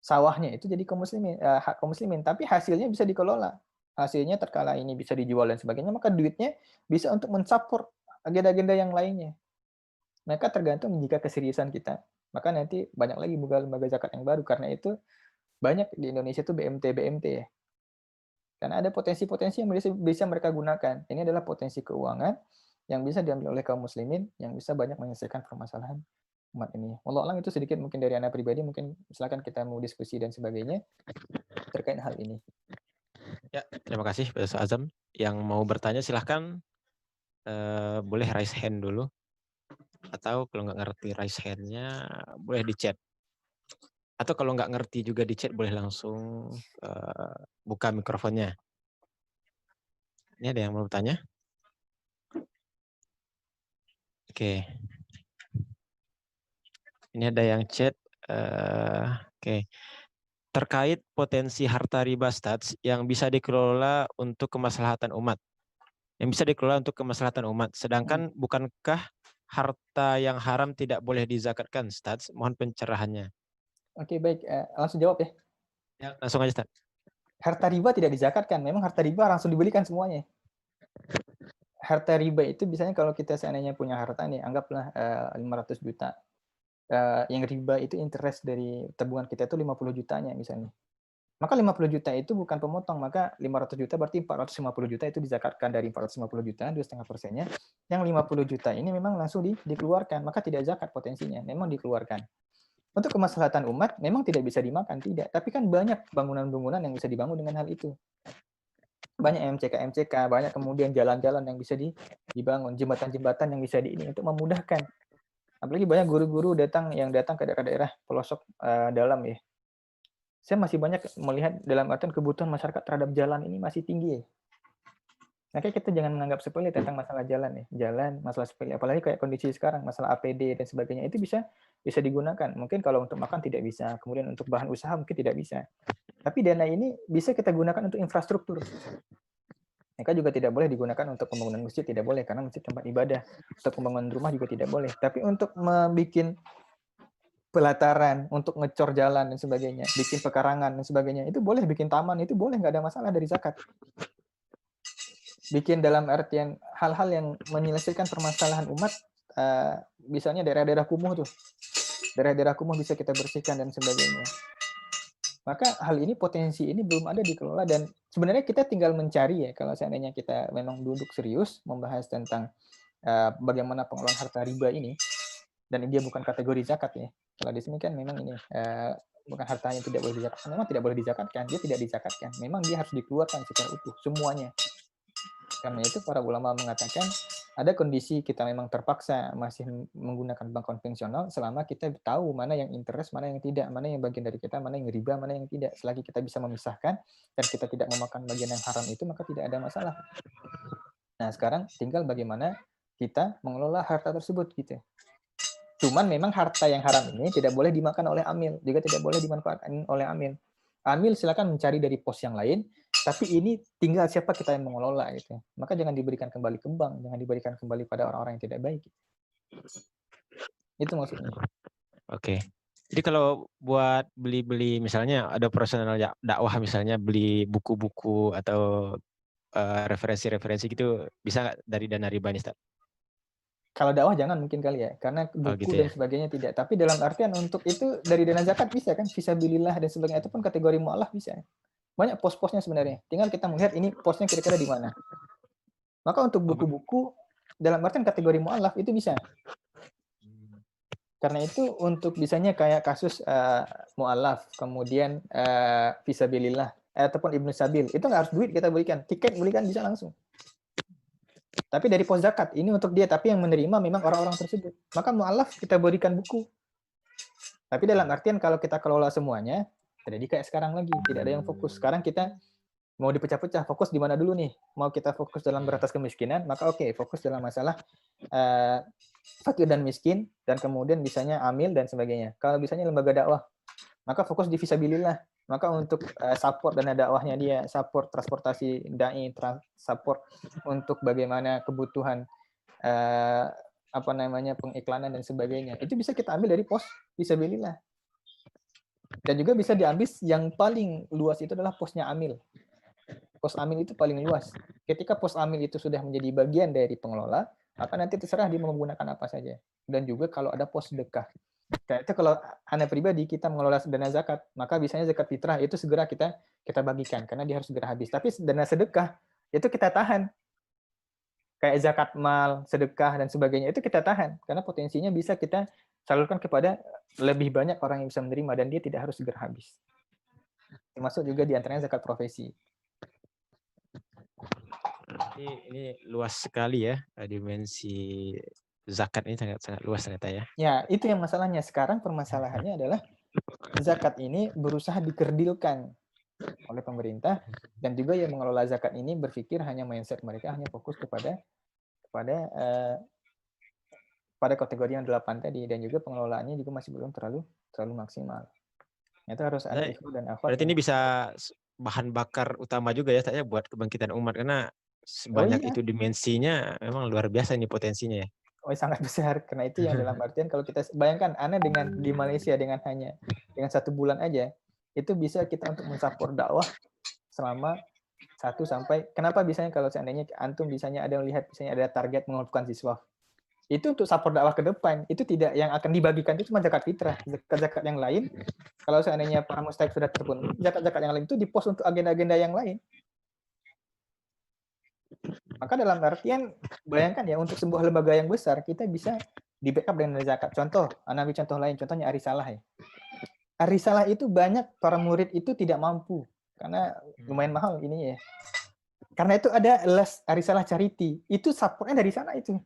Sawahnya itu jadi hak kaum muslimin, tapi hasilnya bisa dikelola. Hasilnya terkala ini bisa dijual dan sebagainya, maka duitnya bisa untuk mensupport agenda-agenda yang lainnya. Maka tergantung jika keseriusan kita. Maka nanti banyak lagi lembaga zakat yang baru, karena itu banyak di Indonesia itu BMT ya. Karena ada potensi-potensi yang bisa mereka gunakan. Ini adalah potensi keuangan yang bisa diambil oleh kaum muslimin, yang bisa banyak menyelesaikan permasalahan umat ini. Wallahu a'lam, itu sedikit mungkin dari Anda pribadi, mungkin silakan kita mau diskusi dan sebagainya terkait hal ini. Ya, terima kasih Pak Ustaz Azam. Yang mau bertanya silahkan, boleh raise hand dulu. Atau kalau nggak ngerti raise hand-nya, boleh di chat. Atau kalau nggak ngerti juga di chat, boleh langsung buka mikrofonnya. Ini ada yang mau bertanya? Oke. Ini ada yang chat. Oke. Terkait potensi harta riba stats yang bisa dikelola untuk kemaslahatan umat. Yang bisa dikelola untuk kemaslahatan umat. Sedangkan bukankah harta yang haram tidak boleh dizakatkan, Stats? Mohon pencerahannya. Oke, baik. Langsung jawab ya. Ya, langsung aja, Stats. Harta riba tidak dizakatkan. Memang harta riba langsung dibelikan semuanya. Harta riba itu biasanya kalau kita seandainya punya harta nih, anggaplah 500 juta. Yang riba itu interest dari tabungan kita itu 50 jutanya misalnya. Maka 50 juta itu bukan pemotong, maka 500 juta berarti 450 juta itu dizakatkan dari 450 juta, 2,5%-nya. Yang 50 juta ini memang langsung dikeluarkan, maka tidak zakat potensinya, memang dikeluarkan. Untuk kemaslahatan umat, memang tidak bisa dimakan, tidak. Tapi kan banyak bangunan-bangunan yang bisa dibangun dengan hal itu. Banyak MCK, banyak kemudian jalan-jalan yang bisa dibangun, jembatan-jembatan yang bisa ini untuk memudahkan. Apalagi banyak guru-guru yang datang ke daerah-daerah pelosok dalam ya. Saya masih banyak melihat dalam artian kebutuhan masyarakat terhadap jalan ini masih tinggi ya. Makanya kita jangan menganggap sepele tentang masalah jalan ya. Jalan, masalah sepele. Apalagi kayak kondisi sekarang, masalah APD dan sebagainya. Itu bisa digunakan. Mungkin kalau untuk makan tidak bisa. Kemudian untuk bahan usaha mungkin tidak bisa. Tapi dana ini bisa kita gunakan untuk infrastruktur. Maka juga tidak boleh digunakan untuk pembangunan masjid, tidak boleh. Karena masjid tempat ibadah. Untuk pembangunan rumah juga tidak boleh. Tapi untuk membuat pelataran, untuk ngecor jalan dan sebagainya, bikin pekarangan dan sebagainya, itu boleh, bikin taman, itu boleh, nggak ada masalah dari zakat. Bikin dalam artian hal-hal yang menyelesaikan permasalahan umat, misalnya daerah-daerah kumuh tuh, daerah-daerah kumuh bisa kita bersihkan dan sebagainya. Maka hal ini, potensi ini belum ada dikelola, dan sebenarnya kita tinggal mencari ya, kalau seandainya kita memang duduk serius membahas tentang bagaimana pengelolaan harta riba ini, dan dia bukan kategori zakat ya. Kalau di sini kan memang ini bukan hartanya tidak boleh dizakatkan, memang tidak boleh dizakatkan, dia tidak dizakatkan, memang dia harus dikeluarkan secara utuh semuanya. Karena itu para ulama mengatakan ada kondisi kita memang terpaksa masih menggunakan bank konvensional selama kita tahu mana yang interest, mana yang tidak, mana yang bagian dari kita, mana yang riba, mana yang tidak. Selagi kita bisa memisahkan dan kita tidak memakan bagian yang haram itu, maka tidak ada masalah. Nah, sekarang tinggal bagaimana kita mengelola harta tersebut gitu. Cuman memang harta yang haram ini tidak boleh dimakan oleh amil, juga tidak boleh dimanfaatkan oleh amil. Amil silakan mencari dari pos yang lain, tapi ini tinggal siapa kita yang mengelola gitu. Maka jangan diberikan kembali ke bank, jangan diberikan kembali pada orang-orang yang tidak baik. Itu maksudnya. Oke. Jadi kalau buat beli-beli misalnya ada personal dakwah misalnya beli buku-buku atau referensi-referensi gitu bisa nggak dari dana riba nih, Ustaz? Kalau dakwah jangan mungkin kali ya, karena Oh buku gitu dan ya? sebagainya tidak. Tapi dalam artian untuk itu dari dana zakat bisa kan, fisabilillah dan sebagainya itu pun kategori mu'alaf bisa. Banyak pos-posnya sebenarnya. Tinggal kita melihat ini posnya kira-kira di mana. Maka untuk Oh, buku-buku dalam artian kategori mu'alaf itu bisa. Karena itu untuk bisanya kayak kasus mu'alaf, kemudian fisabilillah, ataupun ibnu sabil, itu nggak harus duit kita berikan, tiket berikan bisa langsung. Tapi dari pos zakat, ini untuk dia, tapi yang menerima memang orang-orang tersebut. Maka mu'alaf kita berikan buku. Tapi dalam artian kalau kita kelola semuanya, jadi kayak sekarang lagi, tidak ada yang fokus. Sekarang kita mau dipecah-pecah, fokus di mana dulu nih? Mau kita fokus dalam beratas kemiskinan, maka oke, fokus dalam masalah fakir dan miskin, dan kemudian bisanya amil dan sebagainya. Kalau bisanya lembaga dakwah, maka fokus di fisabilillah. Maka untuk support dana dakwahnya dia, support transportasi dai, support untuk bagaimana kebutuhan apa namanya pengiklanan dan sebagainya. Itu bisa kita ambil dari pos fisabilillah. Dan juga bisa diambil yang paling luas itu adalah posnya amil. Pos amil itu paling luas. Ketika pos amil itu sudah menjadi bagian dari pengelola, maka nanti terserah dia mau menggunakan apa saja. Dan juga kalau ada pos sedekah. Kayak itu kalau anak pribadi kita mengelola dana zakat, maka biasanya zakat fitrah itu segera kita bagikan karena dia harus segera habis. Tapi dana sedekah itu kita tahan. Kayak zakat mal, sedekah dan sebagainya itu kita tahan karena potensinya bisa kita salurkan kepada lebih banyak orang yang bisa menerima dan dia tidak harus segera habis. Termasuk juga di antaranya zakat profesi. Ini luas sekali ya, dimensi zakat ini sangat sangat luas ternyata ya. Ya, itu yang masalahnya. Sekarang permasalahannya adalah zakat ini berusaha dikerdilkan oleh pemerintah dan juga yang mengelola zakat ini berpikir hanya mindset mereka hanya fokus kepada pada kategori yang 8 tadi dan juga pengelolaannya juga masih belum terlalu maksimal. Itu harus ada ikhwan dan akhwat Berarti yang ini bisa bahan bakar utama juga ya saya buat kebangkitan umat karena oh sebanyak iya, itu dimensinya memang luar biasa ini potensinya ya. oh sangat besar karena itu yang dalam artian kalau kita bayangkan Anda dengan di Malaysia dengan hanya dengan 1 bulan aja itu bisa kita untuk mensupport dakwah selama 1 sampai kenapa bisanya kalau seandainya antum bisanya ada melihat bisanya ada target mengumpulkan siswa itu untuk support dakwah ke depan itu tidak yang akan dibagikan itu cuma zakat fitrah zakat yang lain kalau seandainya para mustahik sudah terpenuhi zakat yang lain itu dipost untuk agenda-agenda yang lain maka dalam artian bayangkan ya untuk sebuah lembaga yang besar kita bisa di backup dengan zakat contoh ambil contoh lain contohnya Arisalah ya Arisalah itu banyak para murid itu tidak mampu karena lumayan mahal ini ya karena itu ada les Arisalah Charity itu supportnya dari sana itu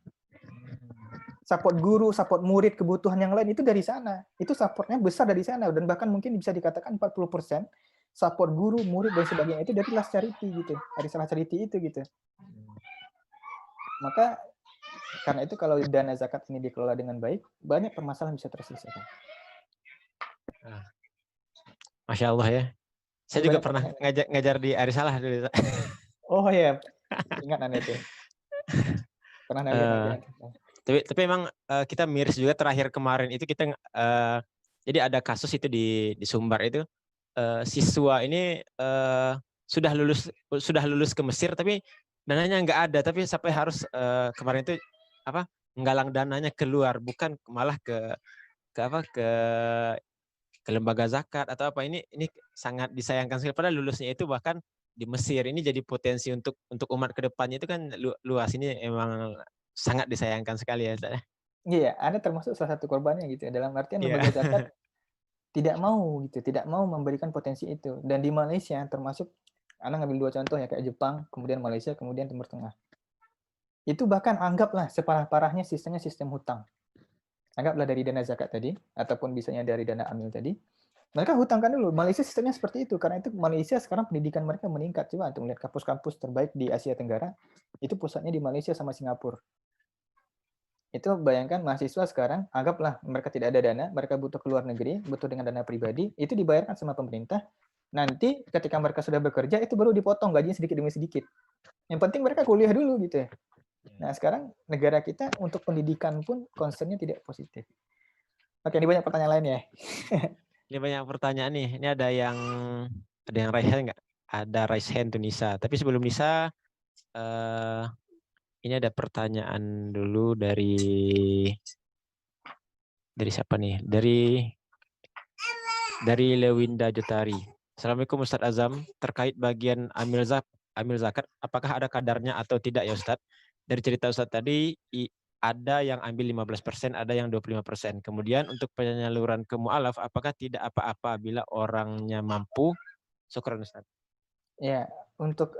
support guru, support murid, kebutuhan yang lain itu dari sana. Itu supportnya besar dari sana dan bahkan mungkin bisa dikatakan 40% support guru, murid dan sebagainya itu dari Las Charity gitu. Dari salah charity itu gitu. Maka karena itu kalau dana zakat ini dikelola dengan baik, banyak permasalahan bisa terselesaikan. Masya Allah ya. Saya Ini juga banyak pernah pertanyaan. ngajar di Arisalah dulu. Oh ya, ingat Anda itu. Pernah lihat nanti. Tapi memang kita miris juga terakhir kemarin itu kita jadi ada kasus itu di Sumbar itu siswa ini sudah lulus ke Mesir tapi dananya nggak ada tapi sampai harus kemarin itu apa menggalang dananya keluar bukan malah ke apa ke lembaga zakat atau apa ini sangat disayangkan sekali padahal lulusnya itu bahkan di Mesir ini jadi potensi untuk umat kedepannya itu kan luas ini emang sangat disayangkan sekali ya. Iya, Anda termasuk salah satu korbannya gitu ya. Dalam artian Iya. lembaga zakat tidak mau gitu, tidak mau memberikan potensi itu. Dan di Malaysia termasuk Anda ngambil 2 contoh ya kayak Jepang, kemudian Malaysia, kemudian Timur Tengah. Itu bahkan anggaplah separah-parahnya sistemnya sistem hutang. Anggaplah dari dana zakat tadi, ataupun bisanya dari dana amil tadi. Mereka hutangkan dulu. Malaysia sistemnya seperti itu. Karena itu Malaysia sekarang pendidikan mereka meningkat. Coba untuk melihat kampus-kampus terbaik di Asia Tenggara, itu pusatnya di Malaysia sama Singapura. Itu bayangkan mahasiswa sekarang, anggaplah mereka tidak ada dana, mereka butuh keluar negeri, butuh dengan dana pribadi, itu dibayarkan sama pemerintah. Nanti ketika mereka sudah bekerja, itu baru dipotong gajinya sedikit demi sedikit. Yang penting mereka kuliah dulu gitu ya. Nah, sekarang negara kita untuk pendidikan pun concern-nya tidak positif. Oke, ini banyak pertanyaan lain ya. Ini banyak pertanyaan nih. Ini ada yang raise hand nggak? Ada raise hand tuh Nisa. Tapi sebelum Nisa, Eh, ini ada pertanyaan dulu dari siapa nih? Dari Lewinda Jotari. Assalamualaikum Ustadz Azam. Terkait bagian amil zakat, apakah ada kadarnya atau tidak ya Ustadz? Dari cerita Ustadz tadi, ada yang ambil 15%, ada yang 25%. Kemudian untuk penyaluran ke mu'alaf, apakah tidak apa-apa bila orangnya mampu? Syukran Ustadz. Ya, untuk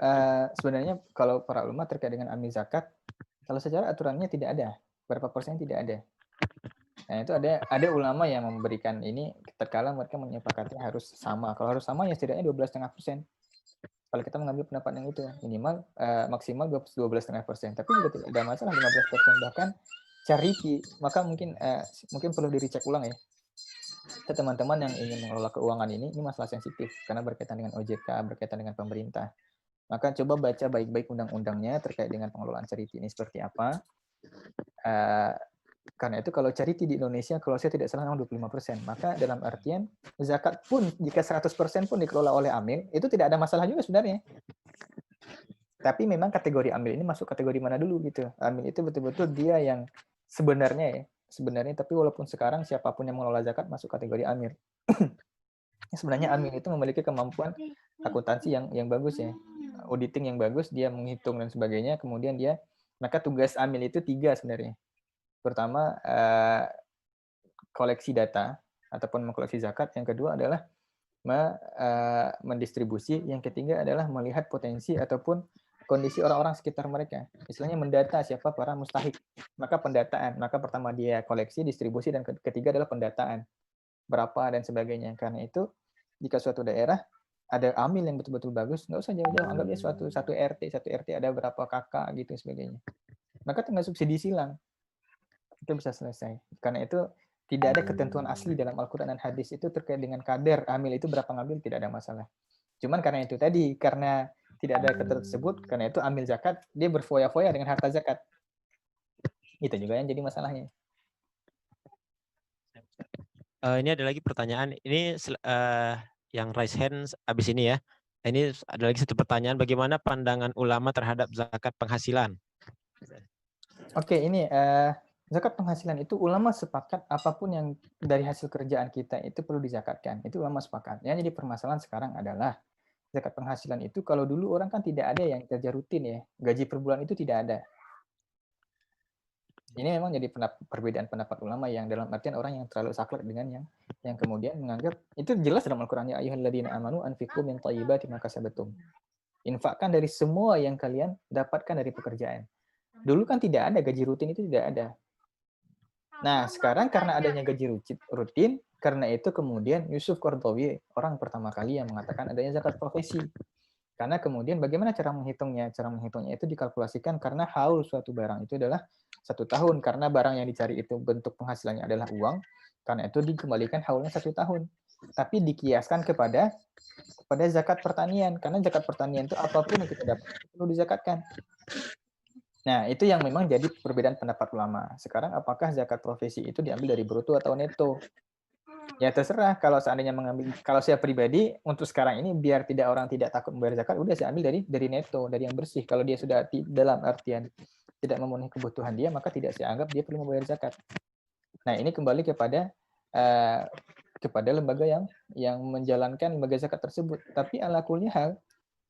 sebenarnya kalau para ulama terkait dengan amil zakat, kalau secara aturannya tidak ada, berapa persen tidak ada. Nah, itu ada ulama yang memberikan ini terkala mereka menyepakati harus sama. Kalau harus sama ya setidaknya 12,5%. Kalau kita mengambil pendapat yang itu minimal maksimal 12,5%, tapi juga tidak ada masalah 15%, bahkan charity, maka mungkin perlu dicek ulang ya. Teman-teman yang ingin mengelola keuangan ini masalah sensitif karena berkaitan dengan OJK, berkaitan dengan pemerintah. Maka coba baca baik-baik undang-undangnya terkait dengan pengelolaan charity ini seperti apa. Karena itu kalau charity di Indonesia, kalau saya tidak salah memang 25%. Maka dalam artian zakat pun jika 100% pun dikelola oleh amil, itu tidak ada masalah juga sebenarnya. Tapi memang kategori amil ini masuk kategori mana dulu gitu. Amil itu betul-betul dia yang sebenarnya tapi walaupun sekarang siapapun yang mengelola zakat masuk kategori amil. Sebenarnya amil itu memiliki kemampuan akuntansi yang bagus ya, auditing yang bagus, dia menghitung dan sebagainya. Kemudian maka tugas amil itu 3 sebenarnya. Pertama, koleksi data ataupun mengkoleksi zakat. Yang kedua adalah mendistribusi. Yang ketiga adalah melihat potensi ataupun kondisi orang-orang sekitar mereka. Istilahnya mendata siapa para mustahik. Maka pendataan. Maka pertama dia koleksi, distribusi, dan ketiga adalah pendataan. Berapa dan sebagainya. Karena itu jika suatu daerah ada amil yang betul-betul bagus, nggak usah jauh-jauh, anggap dia satu RT ada berapa kakak gitu sebagainya. Maka tinggal subsidi silang. Itu bisa selesai. Karena itu tidak ada ketentuan asli dalam Al-Quran dan hadis itu terkait dengan kadar amil itu berapa ngambil, tidak ada masalah. Cuman karena itu tadi, karena tidak ada ketentuan tersebut, karena itu amil zakat, dia berfoya-foya dengan harta zakat. Itu juga yang jadi masalahnya. Ini ada lagi pertanyaan. Ini yang raise hand abis ini ya. Ini ada lagi satu pertanyaan. Bagaimana pandangan ulama terhadap zakat penghasilan? Oke, ini zakat penghasilan itu ulama sepakat apapun yang dari hasil kerjaan kita itu perlu dizakatkan. Itu ulama sepakat. Yang jadi permasalahan sekarang adalah zakat penghasilan itu kalau dulu orang kan tidak ada yang kerja rutin ya. Gaji per bulan itu tidak ada. Ini memang jadi perbedaan pendapat ulama yang dalam artian orang yang terlalu saklek dengan yang kemudian menganggap itu jelas dalam Al-Qur'an, ya ayyuhalladzina amanu anfiqu min thayyibati ma kasabtum. Infakkan dari semua yang kalian dapatkan dari pekerjaan. Dulu kan tidak ada gaji rutin, itu tidak ada. Nah, sekarang karena adanya gaji rutin, karena itu kemudian Yusuf Qaradawi orang pertama kali yang mengatakan adanya zakat profesi. Karena kemudian bagaimana cara menghitungnya? Cara menghitungnya itu dikalkulasikan karena haul suatu barang itu adalah 1 tahun. Karena barang yang dicari itu bentuk penghasilannya adalah uang, karena itu dikembalikan haulnya 1 tahun. Tapi dikiaskan kepada zakat pertanian. Karena zakat pertanian itu apapun yang kita dapat perlu dizakatkan. Nah, itu yang memang jadi perbedaan pendapat ulama. Sekarang apakah zakat profesi itu diambil dari bruto atau neto? Ya terserah, kalau seandainya mengambil, kalau saya pribadi untuk sekarang ini biar orang tidak takut membayar zakat, udah saya ambil dari neto, dari yang bersih. Kalau dia sudah dalam artian tidak memenuhi kebutuhan dia, maka tidak saya anggap dia perlu membayar zakat. Nah, ini kembali kepada lembaga yang menjalankan lembaga zakat tersebut. Tapi ala kulli hal,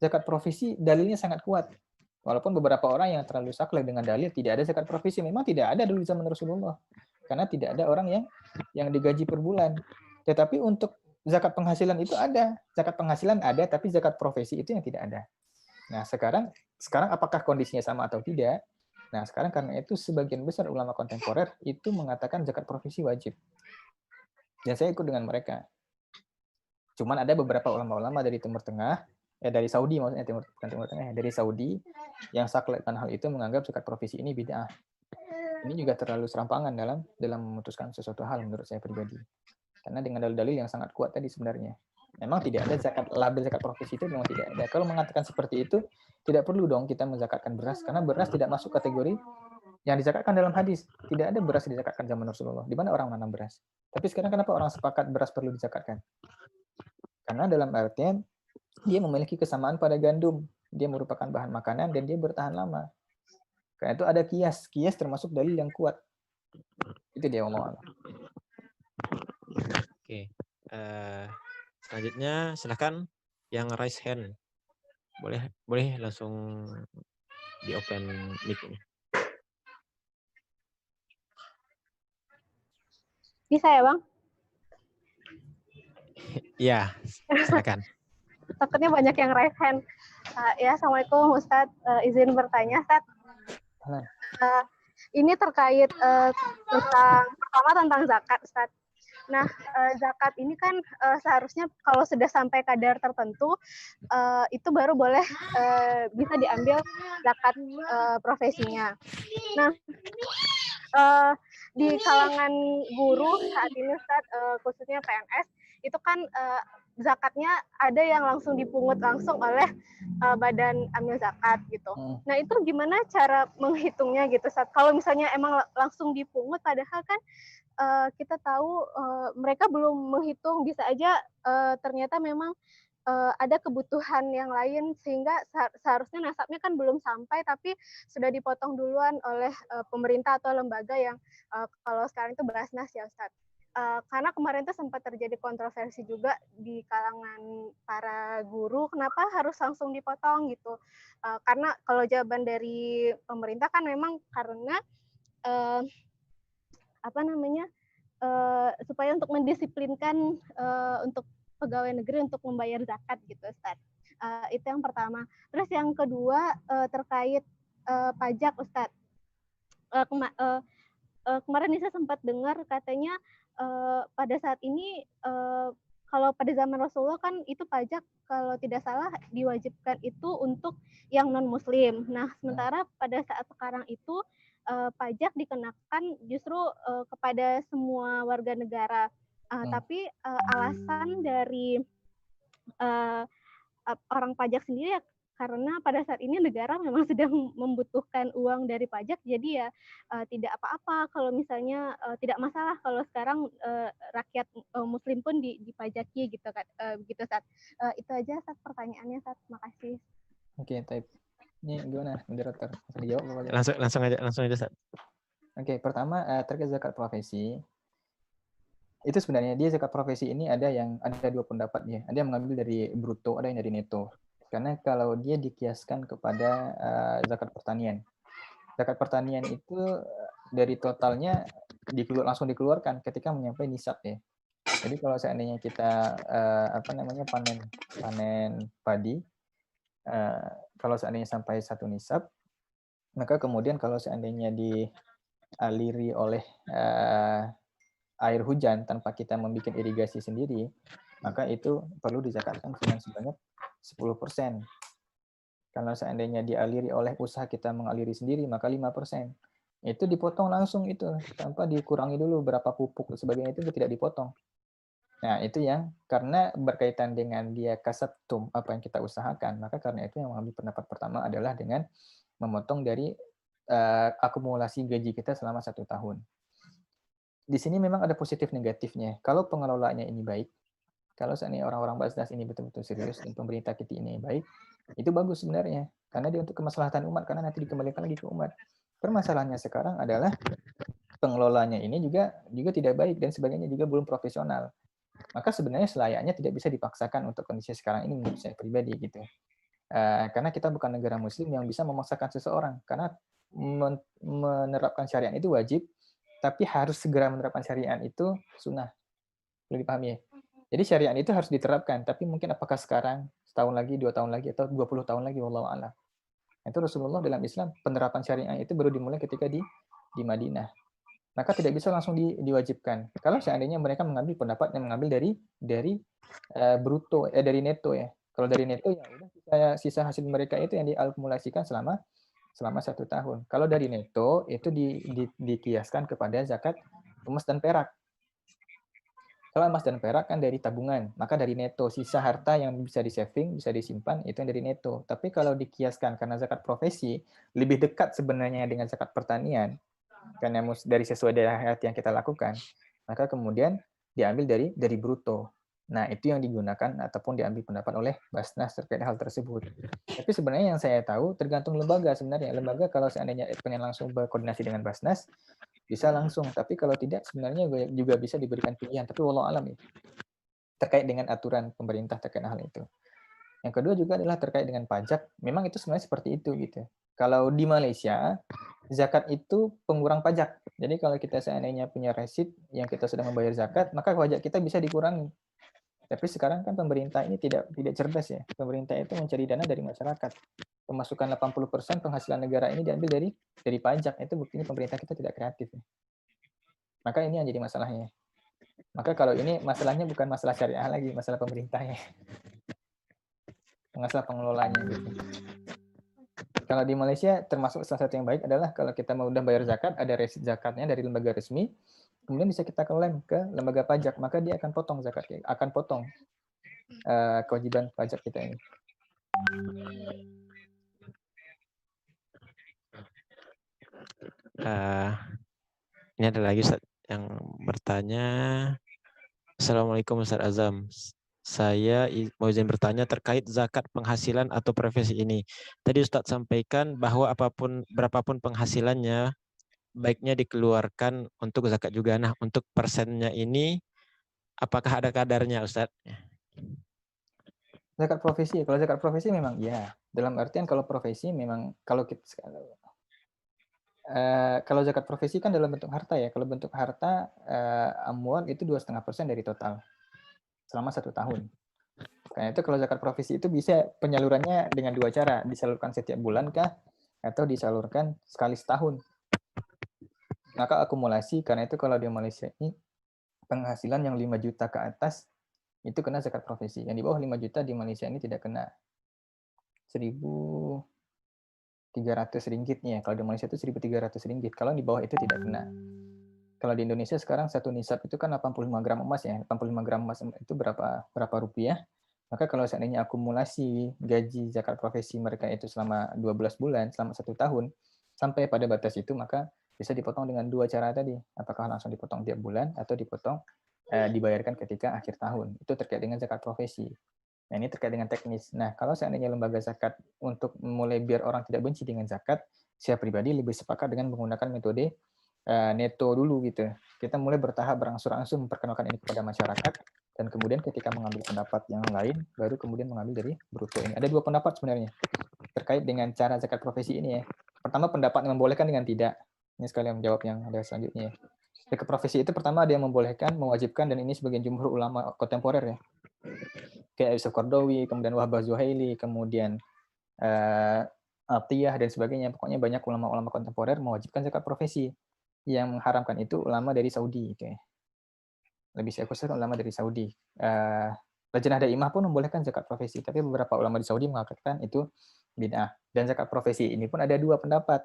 zakat profesi dalilnya sangat kuat. Walaupun beberapa orang yang terlalu saklek dengan dalil tidak ada zakat profesi, memang tidak ada dulu zaman Rasulullah. Karena tidak ada orang yang digaji per bulan. Tetapi untuk zakat penghasilan itu ada. Zakat penghasilan ada, tapi zakat profesi itu yang tidak ada. Nah, sekarang apakah kondisinya sama atau tidak? Nah, sekarang karena itu sebagian besar ulama kontemporer itu mengatakan zakat profesi wajib. Dan saya ikut dengan mereka. Cuman ada beberapa ulama-ulama dari Timur Tengah, dari Saudi maksudnya, bukan Timur Tengah, dari Saudi yang saklekkan hal itu menganggap zakat profesi ini bid'ah. Ini juga terlalu serampangan dalam memutuskan sesuatu hal menurut saya pribadi. Karena dengan dalil-dalil yang sangat kuat tadi sebenarnya. Memang tidak ada label zakat profesi itu memang tidak ada. Kalau mengatakan seperti itu, tidak perlu dong kita menzakatkan beras, karena beras tidak masuk kategori yang dizakatkan dalam hadis. Tidak ada beras dizakatkan zaman Rasulullah. Di mana orang menanam beras? Tapi sekarang kenapa orang sepakat beras perlu dizakatkan? Karena dalam artian dia memiliki kesamaan pada gandum. dia merupakan bahan makanan dan dia bertahan lama. Karena itu ada kias termasuk dalil yang kuat. Itu dia Allah. Oke. Selanjutnya silahkan yang raise hand. Boleh langsung di open mic ini. Bisa ya, Bang? Iya, silakan. Takutnya banyak yang raise hand. Ya, Assalamualaikum Ustadz. Izin bertanya, Ustadz. Ini terkait pertama tentang zakat, Ustadz. Nah, zakat ini kan seharusnya kalau sudah sampai kadar tertentu, itu baru boleh bisa diambil zakat profesinya. Nah, di kalangan guru saat ini, Ustadz, khususnya PNS, itu kan zakatnya ada yang langsung dipungut langsung oleh badan amil zakat gitu. Nah, itu gimana cara menghitungnya gitu, Ustadz? Kalau misalnya emang langsung dipungut, padahal kan kita tahu mereka belum menghitung, bisa aja ternyata memang ada kebutuhan yang lain sehingga seharusnya nasabnya kan belum sampai tapi sudah dipotong duluan oleh pemerintah atau lembaga yang kalau sekarang itu Basnas ya Ustadz. Karena kemarin itu sempat terjadi kontroversi juga di kalangan para guru, kenapa harus langsung dipotong gitu. Karena kalau jawaban dari pemerintah kan memang karena supaya untuk mendisiplinkan untuk pegawai negeri untuk membayar zakat gitu, Ustadz. Itu yang pertama. Terus yang kedua terkait pajak, Ustadz. Kemarin saya sempat dengar katanya pada saat ini kalau pada zaman Rasulullah kan itu pajak kalau tidak salah diwajibkan itu untuk yang non-muslim. Nah, sementara pada saat sekarang itu pajak dikenakan justru kepada semua warga negara. Tapi alasan dari orang pajak sendiri ya karena pada saat ini negara memang sedang membutuhkan uang dari pajak, jadi ya tidak apa-apa kalau misalnya tidak masalah kalau sekarang rakyat Muslim pun dipajaki gitu kan, begitu Sat. Itu aja Sat pertanyaannya Sat, makasih. Oke, type. Ini gimana moderator? Bisa dijawab apa aja? Langsung aja Sat. Oke, pertama terkait zakat profesi. Itu sebenarnya dia zakat profesi ini ada dua pendapat ya. Ada yang mengambil dari bruto, ada yang dari neto. Karena kalau dia dikiaskan kepada zakat pertanian. Zakat pertanian itu dari totalnya langsung dikeluarkan ketika menyampai nisab ya. Jadi kalau seandainya kita panen padi, kalau seandainya sampai satu nisab, maka kemudian kalau seandainya dialiri oleh air hujan tanpa kita membuat irigasi sendiri, maka itu perlu dizakatkan dengan sebanyak 10%. Kalau seandainya dialiri oleh usaha kita mengaliri sendiri, maka 5%. Itu dipotong langsung itu, tanpa dikurangi dulu berapa pupuk dan sebagainya, itu tidak dipotong. Nah, itu yang karena berkaitan dengan dia kasabtum, apa yang kita usahakan, maka karena itu yang mengambil pendapat pertama adalah dengan memotong dari akumulasi gaji kita selama 1 tahun. Di sini memang ada positif negatifnya. Kalau pengelolaannya ini baik, kalau seandainya orang-orang Basnas ini betul-betul serius dan pemerintah kita ini baik, itu bagus sebenarnya. Karena dia untuk kemaslahatan umat, karena nanti dikembalikan lagi ke umat. Permasalahannya sekarang adalah pengelolanya ini juga tidak baik dan sebagainya juga belum profesional. Maka sebenarnya selayaknya tidak bisa dipaksakan untuk kondisi sekarang ini menurut saya pribadi gitu. Karena kita bukan negara muslim yang bisa memaksakan seseorang. Karena menerapkan syariat itu wajib, tapi harus segera menerapkan syariat itu sunnah. Perlu dipahami ya. Jadi syariat itu harus diterapkan, tapi mungkin apakah sekarang, setahun lagi, 2 tahun lagi, atau 20 tahun lagi, wallahu a'lam. Itu Rasulullah dalam Islam, penerapan syariat itu baru dimulai ketika di Madinah. Maka tidak bisa langsung diwajibkan. Kalau seandainya mereka mengambil pendapat yang mengambil dari bruto, dari neto ya. Kalau dari neto ya udah sisa hasil mereka itu yang diakumulasikan selama 1 tahun. Kalau dari neto itu dikiaskan kepada zakat emas dan perak. Kalau emas dan perak kan dari tabungan, maka dari neto sisa harta yang bisa di-saving, bisa disimpan itu yang dari neto. Tapi kalau dikiaskan karena zakat profesi lebih dekat sebenarnya dengan zakat pertanian, karena dari sesuai dengan yang kita lakukan, maka kemudian diambil dari bruto. Nah, itu yang digunakan ataupun diambil pendapat oleh Basnas terkait hal tersebut. Tapi sebenarnya yang saya tahu tergantung lembaga sebenarnya. Lembaga kalau seandainya pengen langsung berkoordinasi dengan Basnas, bisa langsung. Tapi kalau tidak, sebenarnya juga bisa diberikan pilihan. Tapi wallahu alam ya, terkait dengan aturan pemerintah terkait hal itu. Yang kedua juga adalah terkait dengan pajak. Memang itu sebenarnya seperti itu gitu. Kalau di Malaysia, zakat itu pengurang pajak. Jadi kalau kita seandainya punya resit yang kita sudah membayar zakat, maka pajak kita bisa dikurangi. Tapi sekarang kan pemerintah ini tidak cerdas ya. Pemerintah itu mencari dana dari masyarakat. Pemasukan 80% penghasilan negara ini diambil dari pajak. Itu buktinya pemerintah kita tidak kreatif. Maka ini yang jadi masalahnya. Maka kalau ini masalahnya bukan masalah syariah lagi, masalah pemerintahnya. Masalah pengelolanya gitu. Kalau di Malaysia termasuk salah satu yang baik adalah kalau kita mau udah bayar zakat, ada resit zakatnya dari lembaga resmi, kemudian bisa kita klaim ke lembaga pajak, maka dia akan potong zakat, akan potong kewajiban pajak kita ini. Ini ada lagi Ustaz yang bertanya. Assalamualaikum Ustaz Azam. Saya mau izin bertanya terkait zakat penghasilan atau profesi ini. Tadi Ustaz sampaikan bahwa berapapun penghasilannya, baiknya dikeluarkan untuk zakat juga. Nah, untuk persennya ini, apakah ada kadarnya Ustaz? Zakat profesi, kalau zakat profesi memang ya. Dalam artian kalau profesi memang kalau kita kalau zakat profesi kan dalam bentuk harta ya. Kalau bentuk harta amwal itu 2,5% dari total selama 1 tahun. Karena itu kalau zakat profesi itu bisa penyalurannya dengan 2 cara, disalurkan setiap bulan kah atau disalurkan sekali setahun. Maka akumulasi, karena itu kalau di Malaysia ini penghasilan yang 5 juta ke atas itu kena zakat profesi. Yang di bawah 5 juta di Malaysia ini tidak kena. 1.300 ringgitnya. Kalau di Malaysia itu 1.300 ringgit. Kalau di bawah itu tidak kena. Kalau di Indonesia sekarang satu nisab itu kan 85 gram emas ya. 85 gram emas itu berapa rupiah? Maka kalau seandainya akumulasi gaji zakat profesi mereka itu selama 12 bulan, selama 1 tahun, sampai pada batas itu, maka bisa dipotong dengan 2 cara tadi. Apakah langsung dipotong tiap bulan atau dipotong dibayarkan ketika akhir tahun. Itu terkait dengan zakat profesi. Nah, ini terkait dengan teknis. Nah, kalau seandainya lembaga zakat untuk mulai biar orang tidak benci dengan zakat, saya pribadi lebih sepakat dengan menggunakan metode neto dulu gitu. Kita mulai bertahap berangsur-angsur memperkenalkan ini kepada masyarakat, dan kemudian ketika mengambil pendapat yang lain, baru kemudian mengambil dari bruto ini. Ada 2 pendapat sebenarnya terkait dengan cara zakat profesi ini ya. Pertama, pendapat yang membolehkan dengan tidak. Ini sekalian menjawab yang ada selanjutnya. Zakat profesi itu pertama ada yang membolehkan, mewajibkan, dan ini sebagian jumhur ulama kontemporer ya. Kayak Yusuf Qardawi, kemudian Wahbah Zuhaili, kemudian Atiyah dan sebagainya. Pokoknya banyak ulama-ulama kontemporer mewajibkan zakat profesi. Yang mengharamkan itu ulama dari Saudi gitu ya. Lebih saya khusus ulama dari Saudi. Lajnah Daimah pun membolehkan zakat profesi, tapi beberapa ulama di Saudi mengatakan itu bid'ah. Dan zakat profesi ini pun ada 2 pendapat.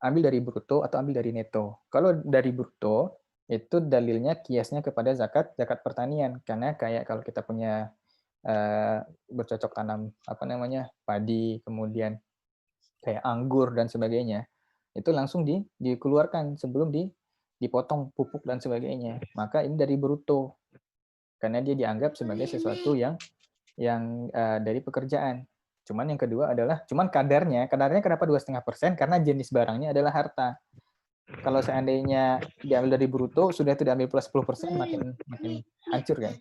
Ambil dari bruto atau ambil dari neto. Kalau dari bruto itu dalilnya kiasnya kepada zakat pertanian, karena kayak kalau kita punya bercocok tanam padi, kemudian kayak anggur dan sebagainya, itu langsung dikeluarkan sebelum dipotong pupuk dan sebagainya. Maka ini dari bruto, karena dia dianggap sebagai sesuatu yang dari pekerjaan. Cuman yang kedua adalah kadarnya kenapa 2,5%? Karena jenis barangnya adalah harta. Kalau seandainya diambil dari bruto, sudah itu diambil plus 10%, makin hancur kan.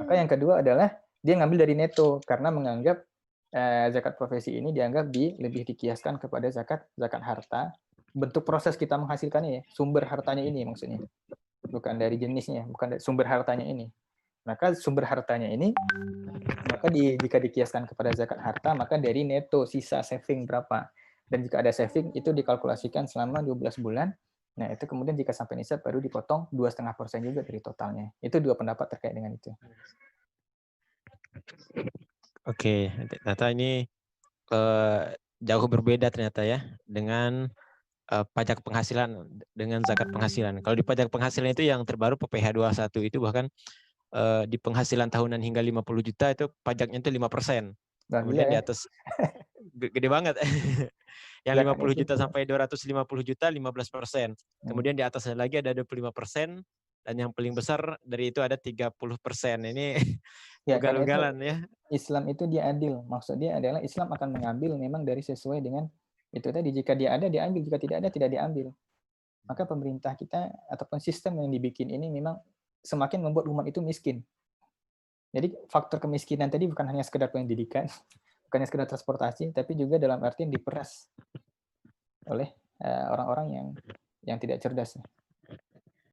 Maka yang kedua adalah dia ngambil dari neto, karena menganggap zakat profesi ini dianggap lebih dikiaskan kepada zakat harta. Bentuk proses kita menghasilkannya ya, sumber hartanya ini maksudnya. Bukan dari jenisnya, bukan dari sumber hartanya ini. Maka sumber hartanya ini, maka jika dikiaskan kepada zakat harta, maka dari neto sisa saving berapa. Dan jika ada saving, itu dikalkulasikan selama 12 bulan. Nah, itu kemudian jika sampai nisab baru dipotong 2,5% juga dari totalnya. Itu 2 pendapat terkait dengan itu. Oke, ternyata ini jauh berbeda ternyata ya dengan pajak penghasilan dengan zakat penghasilan. Kalau di pajak penghasilan itu yang terbaru PPh 21 itu bahkan di penghasilan tahunan hingga 50 juta itu pajaknya itu 5%. Kemudian di atas gede banget. Yang 50 juta sampai 250 juta 15%. Kemudian di atasnya lagi ada 25%. dan yang paling besar dari itu ada 30%. Ini Ya, karena itu ugal-ugalan ya. Islam itu dia adil. Maksudnya adalah Islam akan mengambil memang dari sesuai dengan itu tadi. Jika dia ada, diambil. Jika tidak ada, tidak diambil. Maka pemerintah kita ataupun sistem yang dibikin ini memang semakin membuat umat itu miskin. Jadi faktor kemiskinan tadi bukan hanya sekedar pendidikan, bukan hanya sekedar transportasi, tapi juga dalam artian diperas oleh orang-orang yang tidak cerdas.